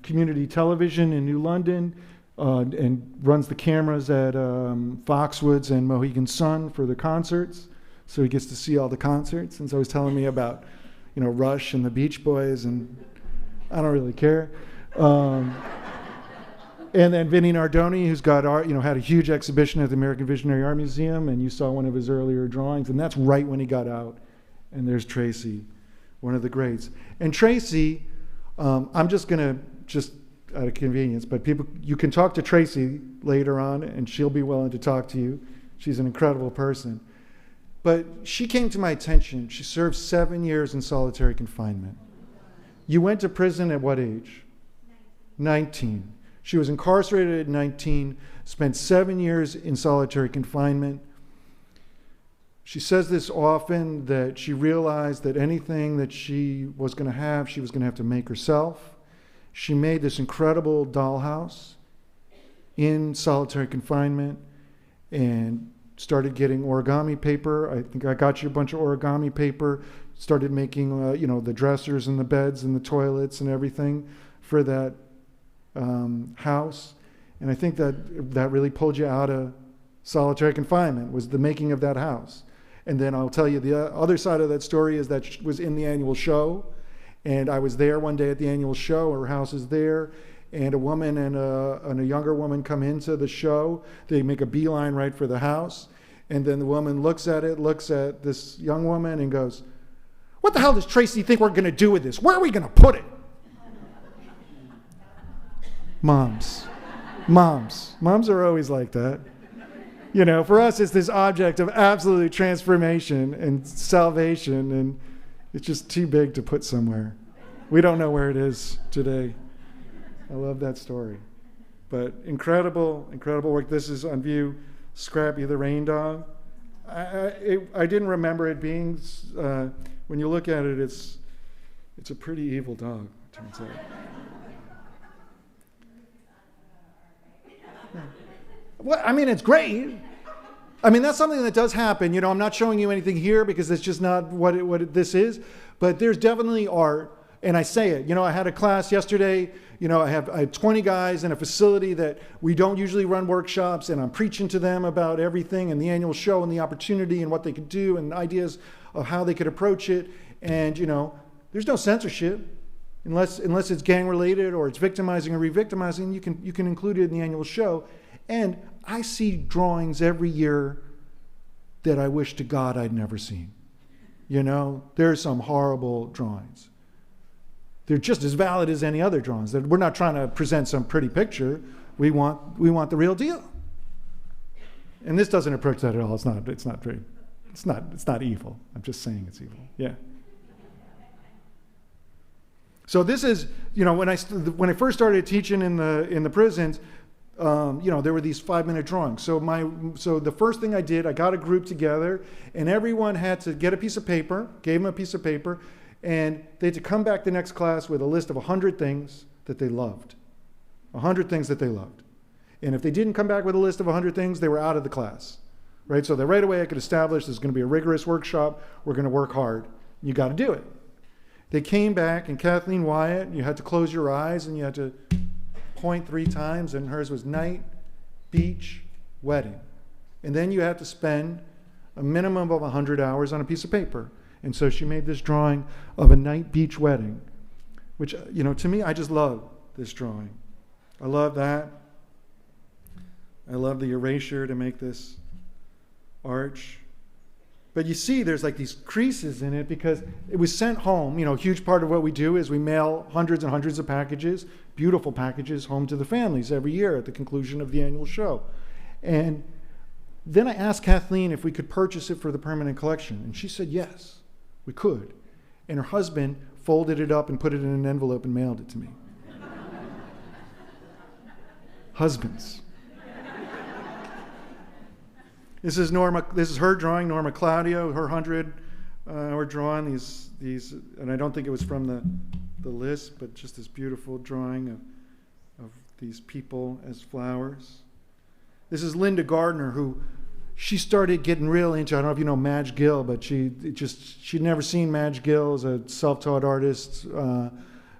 community television in New London and runs the cameras at Foxwoods and Mohegan Sun for the concerts. So he gets to see all the concerts. And so he's telling me about, Rush and the Beach Boys, and I don't really care. And then Vinnie Nardoni, who's got art, had a huge exhibition at the American Visionary Art Museum, and you saw one of his earlier drawings, and that's right when he got out. And there's Tracy, one of the greats. And Tracy, I'm just gonna, out of convenience, but you can talk to Tracy later on, and she'll be willing to talk to you. She's an incredible person. But she came to my attention. She served 7 years in solitary confinement. You went to prison at what age? 19. She was incarcerated at 19, spent 7 years in solitary confinement. She says this often, that she realized that anything that she was going to have to make herself. She made this incredible dollhouse in solitary confinement and started getting origami paper. I think I got you a bunch of origami paper. Started making, the dressers and the beds and the toilets and everything for that house. And I think that really pulled you out of solitary confinement, was the making of that house. And then I'll tell you the other side of that story is that she was in the annual show. And I was there one day at the annual show. Her house is there. And a woman and a younger woman come into the show. They make a beeline right for the house. And then the woman looks at this young woman and goes, "What the hell does Tracy think we're going to do with this? Where are we going to put it?" Moms are always like that. For us, it's this object of absolute transformation and salvation, and it's just too big to put somewhere. We don't know where it is today. I love that story. But incredible work. This is on view, Scrappy the rain dog. I didn't remember it being, when you look at it, it's a pretty evil dog, it turns out. Well, it's great. That's something that does happen. I'm not showing you anything here because it's just not what this is. But there's definitely art, and I say it. I had a class yesterday. I have 20 guys in a facility that we don't usually run workshops, and I'm preaching to them about everything and the annual show and the opportunity and what they could do and ideas of how they could approach it. And there's no censorship unless it's gang related or it's victimizing or re-victimizing. You can include it in the annual show. And I see drawings every year that I wish to God I'd never seen. There's some horrible drawings. They're just as valid as any other drawings. We're not trying to present some pretty picture. We want the real deal. And this doesn't approach that at all. It's not evil. I'm just saying it's evil. Yeah. So this is, when I first started teaching in the prisons, there were these 5-minute drawings. So the first thing I did, I got a group together, and everyone had to get a piece of paper, gave them a piece of paper, and they had to come back the next class with a list of 100 things that they loved. 100 things that they loved. And if they didn't come back with a list of 100 things, they were out of the class. Right? So that right away I could establish there's going to be a rigorous workshop. We're going to work hard. You got to do it. They came back, and Kathleen Wyatt, you had to close your eyes, and you had to point 3 times, and hers was night, beach, wedding. And then you had to spend a minimum of 100 hours on a piece of paper. And so she made this drawing of a night beach wedding, which, to me, I just love this drawing. I love that. I love the erasure to make this arch. But you see there's like these creases in it because it was sent home. A huge part of what we do is we mail hundreds and hundreds of packages, beautiful packages, home to the families every year at the conclusion of the annual show. And then I asked Kathleen if we could purchase it for the permanent collection. And she said yes, we could. And her husband folded it up and put it in an envelope and mailed it to me. Husbands. This is Norma. This is her drawing, Norma Claudio. Her 100 were drawn. These, and I don't think it was from the list, but just this beautiful drawing of these people as flowers. This is Linda Gardner, who she started getting real into. I don't know if you know Madge Gill, but she'd never seen Madge Gill as a self-taught artist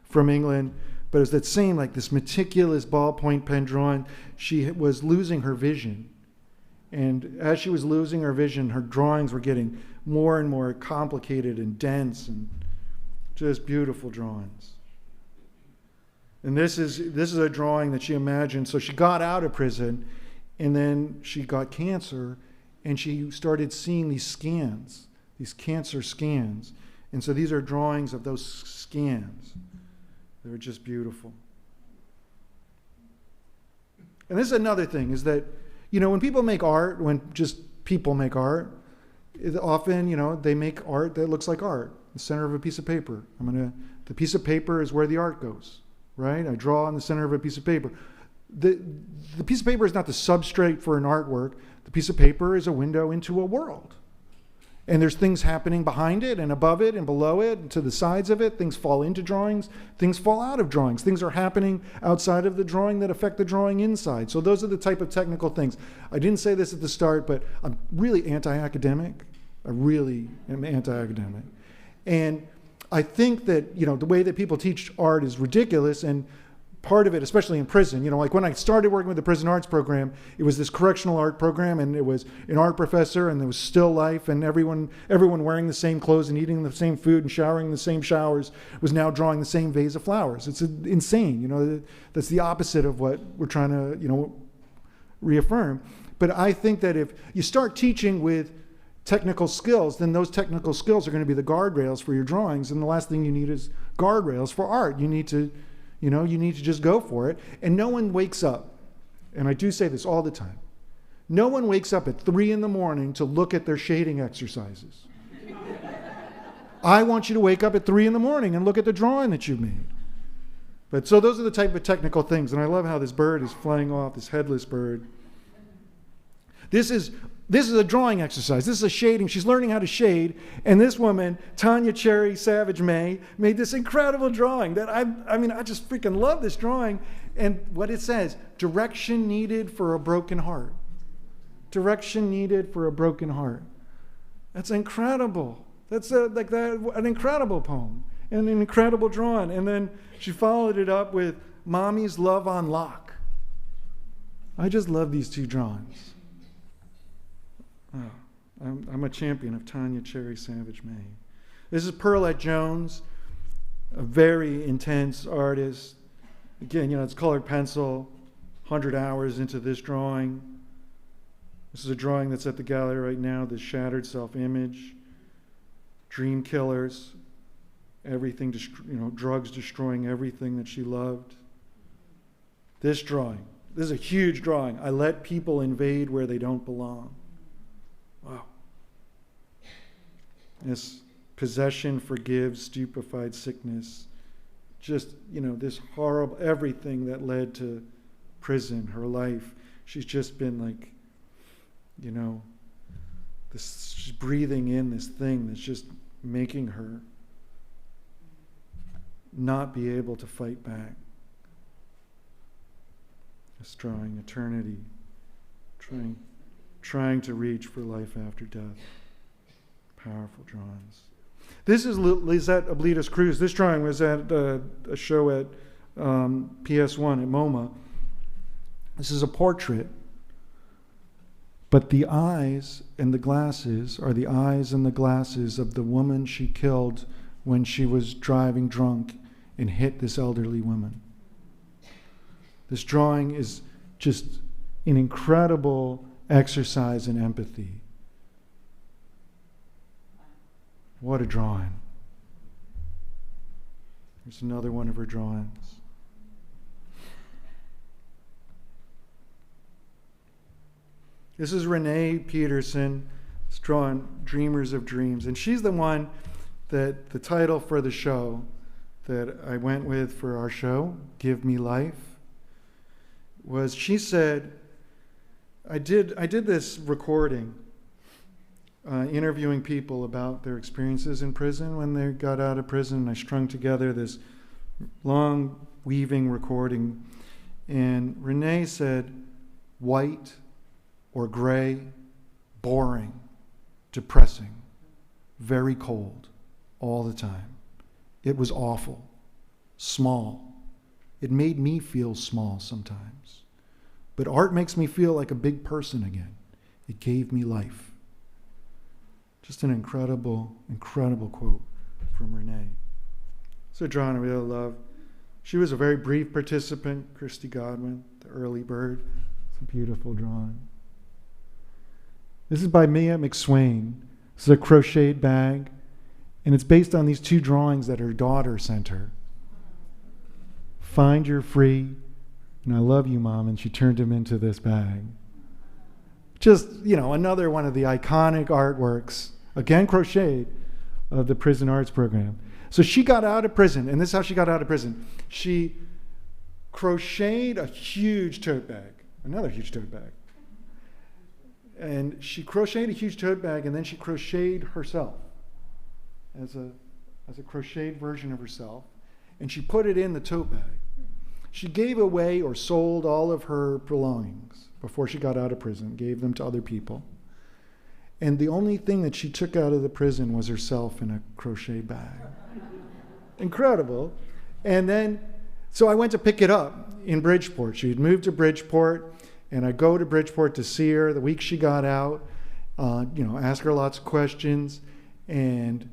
from England. But it was that same, like this meticulous ballpoint pen drawing. She was losing her vision. And as she was losing her vision, her drawings were getting more and more complicated and dense and just beautiful drawings. And this is a drawing that she imagined. So she got out of prison, and then she got cancer, and she started seeing these scans, these cancer scans. And so these are drawings of those scans. They were just beautiful. And this is another thing, is that when people make art, when just people make art, often, they make art that looks like art, the center of a piece of paper. The piece of paper is where the art goes, right? I draw on the center of a piece of paper. The piece of paper is not the substrate for an artwork. The piece of paper is a window into a world. And there's things happening behind it and above it and below it and to the sides of it. Things fall into drawings. Things fall out of drawings. Things are happening outside of the drawing that affect the drawing inside. So those are the type of technical things. I didn't say this at the start, but I'm really anti-academic. I really am anti-academic. And I think that, the way that people teach art is ridiculous, and part of it, especially in prison, like when I started working with the Prison Arts Program, it was this correctional art program, and it was an art professor, and there was still life, and everyone wearing the same clothes and eating the same food and showering in the same showers was now drawing the same vase of flowers. It's insane. That's the opposite of what we're trying to, reaffirm. But I think that if you start teaching with technical skills, then those technical skills are going to be the guardrails for your drawings, and the last thing you need is guardrails for art. You need to just go for it. And no one wakes up, and I do say this all the time, no one wakes up at 3 a.m. to look at their shading exercises. I want you to wake up at 3 a.m. and look at the drawing that you've made. But so those are the type of technical things, and I love how this bird is flying off, this headless bird. This is a drawing exercise. This is a shading. She's learning how to shade. And this woman, Tanya Cherry Savage May, made this incredible drawing that I just freaking love this drawing. And what it says, direction needed for a broken heart. Direction needed for a broken heart. That's incredible. That's an incredible poem and an incredible drawing. And then she followed it up with Mommy's Love on Lock. I just love these two drawings. Oh, I'm a champion of Tanya Cherry Savage May. This is Pearlette Jones, a very intense artist. Again, it's colored pencil, 100 hours into this drawing. This is a drawing that's at the gallery right now, the shattered self-image, dream killers, everything, drugs destroying everything that she loved. This drawing, this is a huge drawing. I let people invade where they don't belong. Wow. This possession forgives stupefied sickness. Just, this horrible, everything that led to prison, her life. She's just been she's breathing in this thing that's just making her not be able to fight back. This drawing eternity, trying to reach for life after death. Powerful drawings. This is Lisette Oblitas Cruz. This drawing was at a show at PS1 at MoMA. This is a portrait, but the eyes and the glasses are the eyes and the glasses of the woman she killed when she was driving drunk and hit this elderly woman. This drawing is just an incredible exercise in empathy. What a drawing. Here's another one of her drawings. This is Renee Peterson. It's drawn Dreamers of Dreams. And she's the one that the title for the show that I went with for our show, Give Me Life, was, she said, I did this recording interviewing people about their experiences in prison when they got out of prison, and I strung together this long weaving recording. And Renee said, white or gray, boring, depressing, very cold, all the time. It was awful, small. It made me feel small sometimes. But art makes me feel like a big person again. It gave me life. Just an incredible, incredible quote from Renee. It's a drawing I really love. She was a very brief participant, Christy Godwin, the early bird. It's a beautiful drawing. This is by Mia McSwain. This is a crocheted bag, and it's based on these two drawings that her daughter sent her. Find Your Free, and I love you, Mom, and she turned him into this bag. Just, another one of the iconic artworks, again crocheted, of the Prison Arts Program. So she got out of prison, and this is how she got out of prison. She crocheted a huge tote bag, another huge tote bag. And she crocheted a huge tote bag, and then she crocheted herself as a crocheted version of herself, and she put it in the tote bag. She gave away or sold all of her belongings before she got out of prison, gave them to other people. And the only thing that she took out of the prison was herself in a crochet bag. Incredible. And then, so I went to pick it up in Bridgeport. She had moved to Bridgeport, and I go to Bridgeport to see her the week she got out, ask her lots of questions, and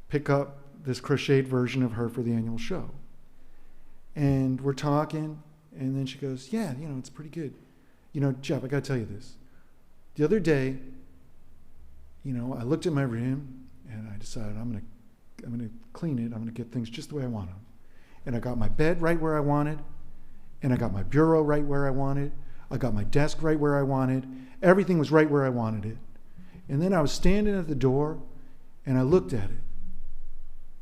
pick up this crocheted version of her for the annual show. And we're talking, and then she goes, yeah, it's pretty good. Jeff, I got to tell you this. The other day, I looked at my room, and I decided I'm going to clean it. I'm going to get things just the way I want them. And I got my bed right where I wanted, and I got my bureau right where I wanted. I got my desk right where I wanted. Everything was right where I wanted it. And then I was standing at the door, and I looked at it,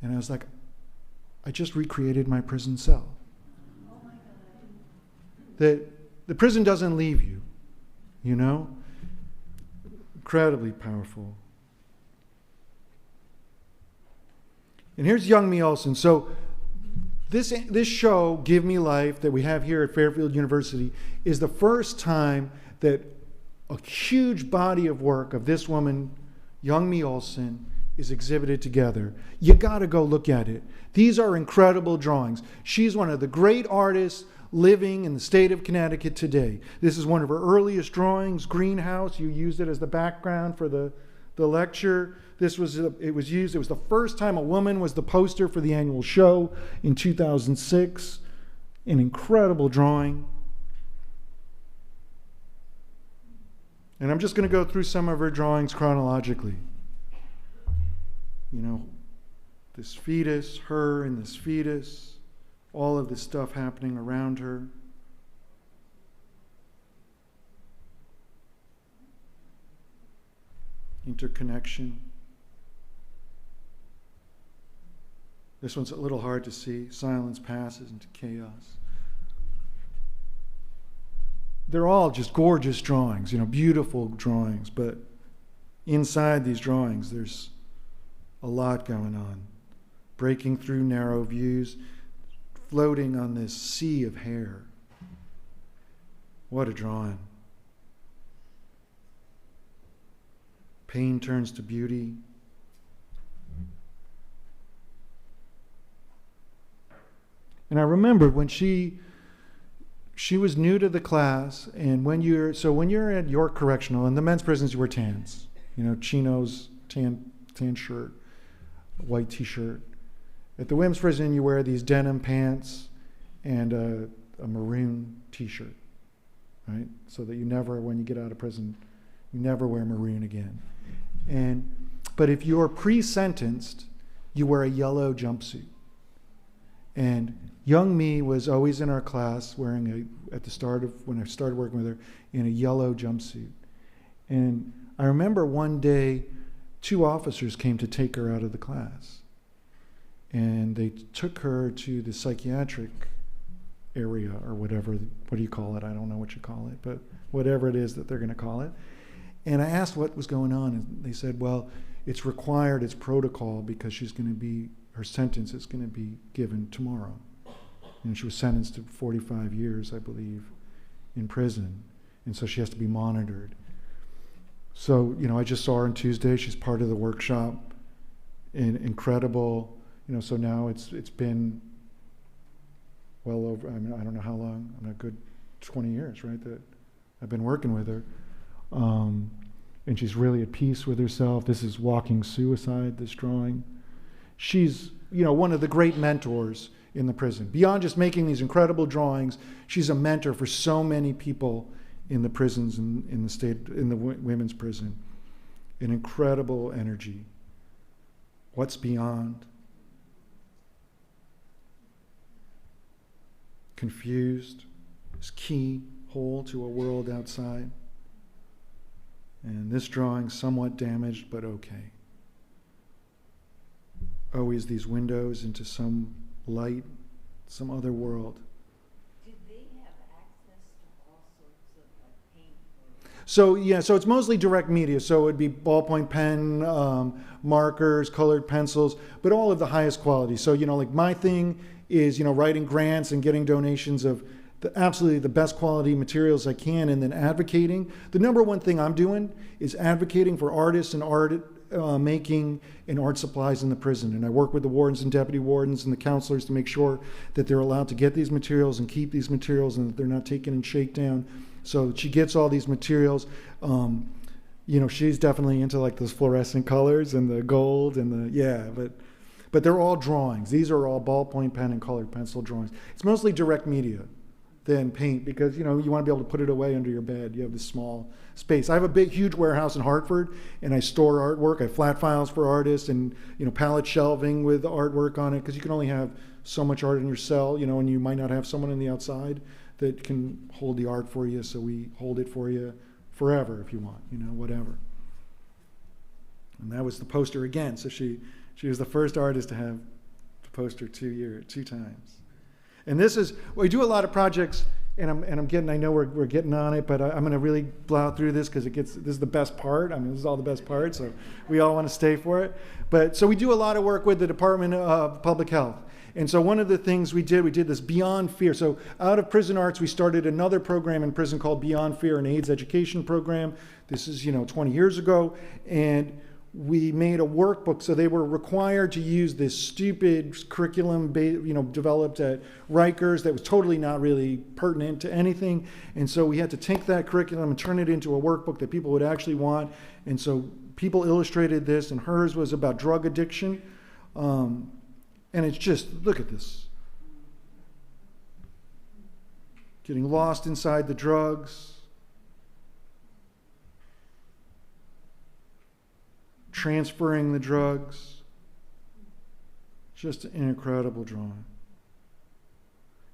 and I was like, I just recreated my prison cell. Oh my God. That the prison doesn't leave you, Incredibly powerful. And here's young me Olson. So this show, Give Me Life, that we have here at Fairfield University, is the first time that a huge body of work of this woman, young me Olson, is exhibited together. You got to go look at it. These are incredible drawings. She's one of the great artists living in the state of Connecticut today. This is one of her earliest drawings, Greenhouse. You used it as the background for the lecture. It was the first time a woman was the poster for the annual show in 2006. An incredible drawing. And I'm just going to go through some of her drawings chronologically. This fetus, her and this fetus, all of this stuff happening around her. Interconnection. This one's a little hard to see. Silence passes into chaos. They're all just gorgeous drawings, beautiful drawings, but inside these drawings there's a lot going on. Breaking through narrow views, floating on this sea of hair. What a drawing. Pain turns to beauty. And I remember when she was new to the class, and when you're at York Correctional, in the men's prisons you wear tans, chinos, tan shirt, white t-shirt. At the women's prison you wear these denim pants and a maroon t-shirt, right? So that you never, when you get out of prison, you never wear maroon again. But if you're pre-sentenced, you wear a yellow jumpsuit. And young me was always in our class wearing when I started working with her, in a yellow jumpsuit. And I remember one day 2 officers came to take her out of the class. And they took her to the psychiatric area or whatever. What do you call it? I don't know what you call it, but whatever it is that they're going to call it. And I asked what was going on, and they said, well, it's required, it's protocol, because her sentence is going to be given tomorrow. And she was sentenced to 45 years, I believe, in prison. And so she has to be monitored. So, I just saw her on Tuesday. She's part of the workshop. And incredible. So now it's been well over, I don't know how long, a good 20 years, right, that I've been working with her. And she's really at peace with herself. This is Walking Suicide, this drawing. She's, one of the great mentors in the prison. Beyond just making these incredible drawings, she's a mentor for so many people in the prisons in the women's prison. An incredible energy. What's beyond? Confused, this keyhole to a world outside. And this drawing somewhat damaged, but okay. Always these windows into some light, some other world. Did they have access to all sorts of paint? So yeah, so it's mostly direct media. So it'd be ballpoint pen, markers, colored pencils, but all of the highest quality. So, like my thing is, writing grants and getting donations of absolutely the best quality materials I can, and then advocating. The number one thing I'm doing is advocating for artists and art making and art supplies in the prison. And I work with the wardens and deputy wardens and the counselors to make sure that they're allowed to get these materials and keep these materials, and that they're not taken in shakedown. So she gets all these materials. She's definitely into like those fluorescent colors and the gold and but they're all drawings. These are all ballpoint pen and colored pencil drawings. It's mostly direct media than paint, because you want to be able to put it away under your bed. You have this small space. I have a huge warehouse in Hartford, and I store artwork. I have flat files for artists, and pallet shelving with artwork on it, because you can only have so much art in your cell, and you might not have someone on the outside that can hold the art for you. So we hold it for you forever if you want, whatever. And that was the poster again. So she was the first artist to have the poster 2 times. And we do a lot of projects, and I know we're getting on it, but I'm going to really plow through this, because this is the best part. This is all the best part, so we all want to stay for it. But so we do a lot of work with the Department of Public Health. And so one of the things we did this Beyond Fear. So out of Prison Arts, we started another program in prison called Beyond Fear, an AIDS education program. This is, 20 years ago. And we made a workbook. So they were required to use this stupid curriculum, developed at Rikers that was totally not really pertinent to anything. And so we had to take that curriculum and turn it into a workbook that people would actually want. And so people illustrated this, and hers was about drug addiction. And it's just, look at this. Getting lost inside the drugs. Transferring the drugs. Just an incredible drawing.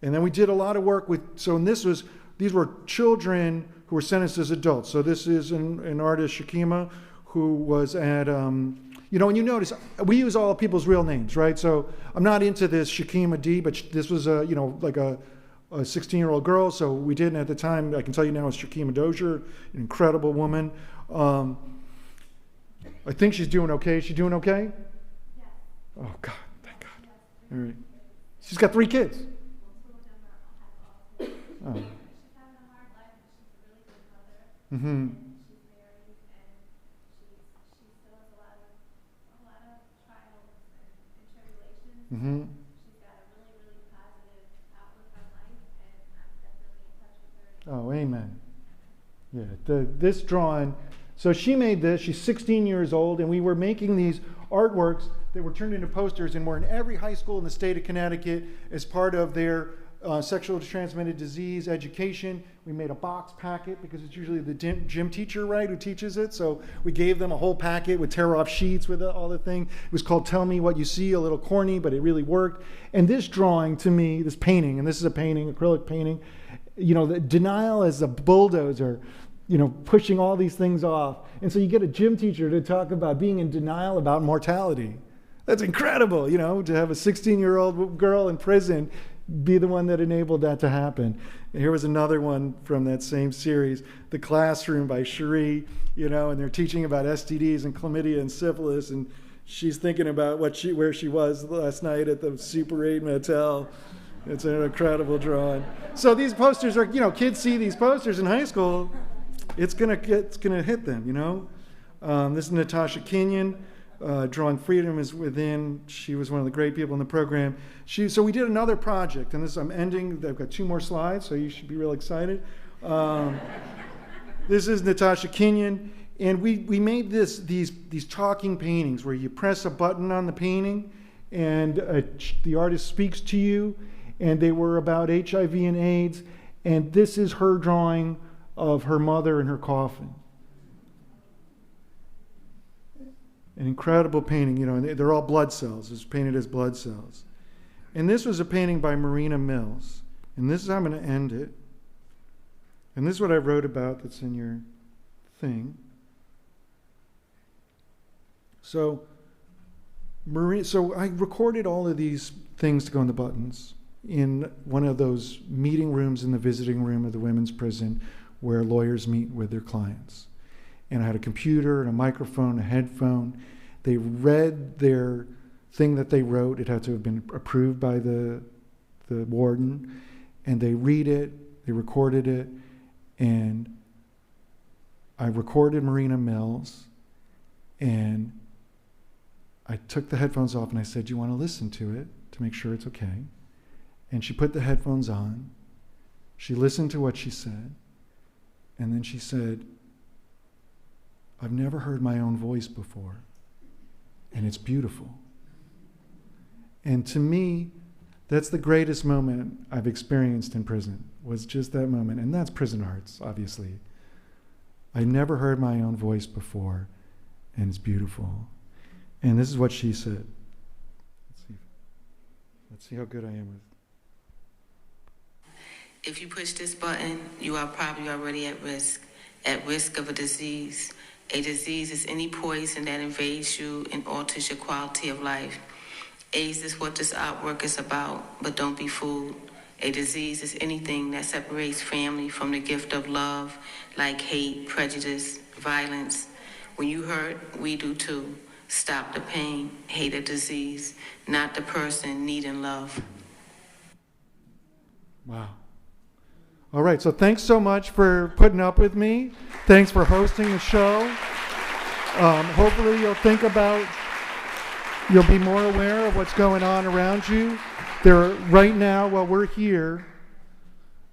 And then we did a lot of work with, these were children who were sentenced as adults. So this is an artist, Shakima, who was at, and you notice we use all people's real names, right? So I'm not into this Shakima D, but this was like a 16-year-old girl. So we did, at the time, I can tell you now, it's Shakima Dozier, an incredible woman. I think she's doing okay. Is she doing okay? Yes. Oh, God, thank God. All right. She's got 3 kids. Oh. She's having a hard life, but she's a really good mother. Mm-hmm. She's married, and she still has a lot of trials and tribulations. Mm-hmm. She's got a really, really positive outlook on life, and I'm definitely in touch with her. Oh, amen. Yeah, this drawing. So she made this. She's 16 years old, and we were making these artworks that were turned into posters, and were in every high school in the state of Connecticut as part of their sexually transmitted disease education. We made a box packet, because it's usually the gym teacher, right, who teaches it. So we gave them a whole packet with tear-off sheets with all the thing. It was called Tell Me What You See, a little corny, but it really worked. And this drawing, to me, this painting, and this is a painting, acrylic painting, the denial as a bulldozer, pushing all these things off. And so you get a gym teacher to talk about being in denial about mortality. That's incredible, to have a 16-year-old girl in prison be the one that enabled that to happen. And here was another one from that same series, The Classroom by Cherie, and they're teaching about STDs and chlamydia and syphilis, and she's thinking about where she was last night at the Super 8 motel. It's an incredible drawing. So these posters are, kids see these posters in high school, it's gonna hit them, This is Natasha Kenyon, drawing Freedom is Within. She was one of the great people in the program. So we did another project, and I'm ending. I've got 2 more slides, so you should be real excited. This is Natasha Kenyon, and we made these talking paintings where you press a button on the painting, and the artist speaks to you, and they were about HIV and AIDS, and this is her drawing of her mother in her coffin. An incredible painting, and they're all blood cells. It's painted as blood cells. And this was a painting by Marina Mills. And this is how I'm going to end it. And this is what I wrote about that's in your thing. So I recorded all of these things to go in the buttons in one of those meeting rooms in the visiting room of the women's prison, where lawyers meet with their clients. And I had a computer and a microphone, a headphone. They read their thing that they wrote. It had to have been approved by the warden. And they read it, they recorded it, and I recorded Marina Mills, and I took the headphones off and I said, "Do you want to listen to it to make sure it's okay?" And she put the headphones on. She listened to what she said, and then she said, "I've never heard my own voice before, and it's beautiful." And to me, that's the greatest moment I've experienced in prison, was just that moment. And that's prison arts, obviously. I never heard my own voice before, and it's beautiful. And this is what she said. Let's see how good I am with. If you push this button, you are probably already at risk of a disease. A disease is any poison that invades you and alters your quality of life. AIDS is what this artwork is about, but don't be fooled. A disease is anything that separates family from the gift of love, like hate, prejudice, violence. When you hurt, we do too. Stop the pain, hate a disease, not the person needing love. Wow. All right, so thanks so much for putting up with me. Thanks for hosting the show. Hopefully you'll be more aware of what's going on around you. Right now, while we're here,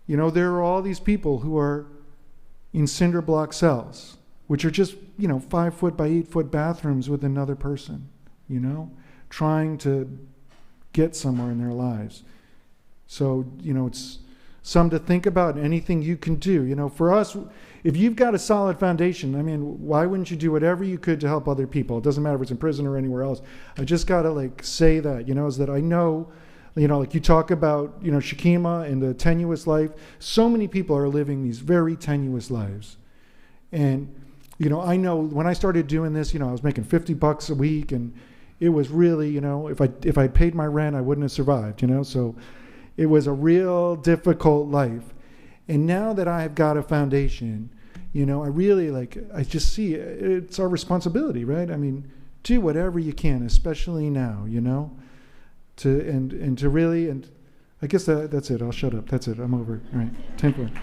there are all these people who are in cinder block cells, which are just, 5 foot by 8 foot bathrooms with another person, trying to get somewhere in their lives. So, it's something to think about, anything you can do. For us, if you've got a solid foundation, why wouldn't you do whatever you could to help other people? It doesn't matter if it's in prison or anywhere else. I just got to say that, is that I know, you talk about, Shakima and the tenuous life. So many people are living these very tenuous lives. And, I know when I started doing this, I was making $50 a week, and it was really, if I'd paid my rent, I wouldn't have survived, so it was a real difficult life. And now that I've got a foundation, I really I just see it's our responsibility, right? Do whatever you can, especially now, to really, and I guess that's it. I'll shut up. That's it. I'm over. All right. 10 points.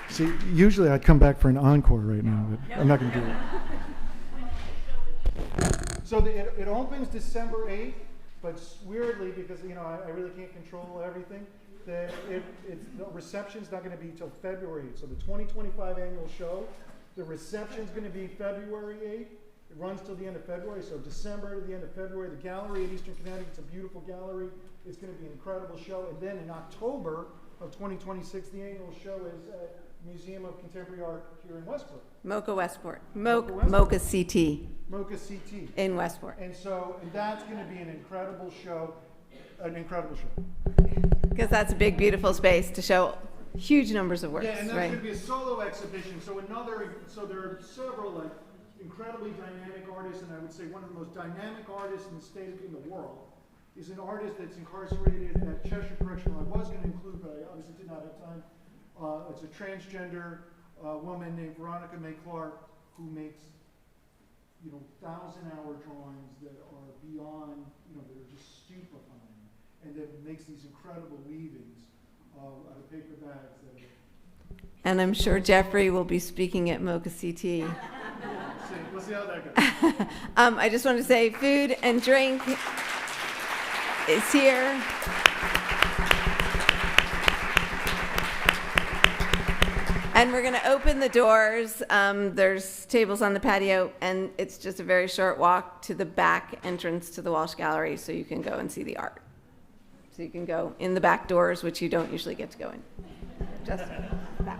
See, usually I'd come back for an encore right now, but I'm not going to do it. So it opens December 8th, but weirdly, because I really can't control everything, the reception's not going to be till February 8th. So the 2025 annual show, the reception's going to be February 8th. It runs till the end of February, so December to the end of February. The gallery at Eastern Connecticut, it's a beautiful gallery. It's going to be an incredible show. And then in October of 2026, the annual show is at Museum of Contemporary Art here in Westport. Mocha Westport. Mocha CT. Mocha CT. In Westport. And that's going to be an incredible show. Because that's a big, beautiful space to show huge numbers of works. Yeah, and that's right? going to be a solo exhibition. So there are several incredibly dynamic artists, and I would say one of the most dynamic artists in the world is an artist that's incarcerated at Cheshire Correctional. I was going to include, but I obviously did not have time. It's a transgender woman named Veronica May Clark, who makes 1,000-hour drawings that are beyond, that are just stupefying, and that makes these incredible weavings out of paper bags. And I'm sure Jeffrey will be speaking at Mocha CT. We'll see how that goes. I just want to say food and drink is here. And we're going to open the doors. There's tables on the patio, and it's just a very short walk to the back entrance to the Walsh Gallery, so you can go and see the art. So you can go in the back doors, which you don't usually get to go in. Just back.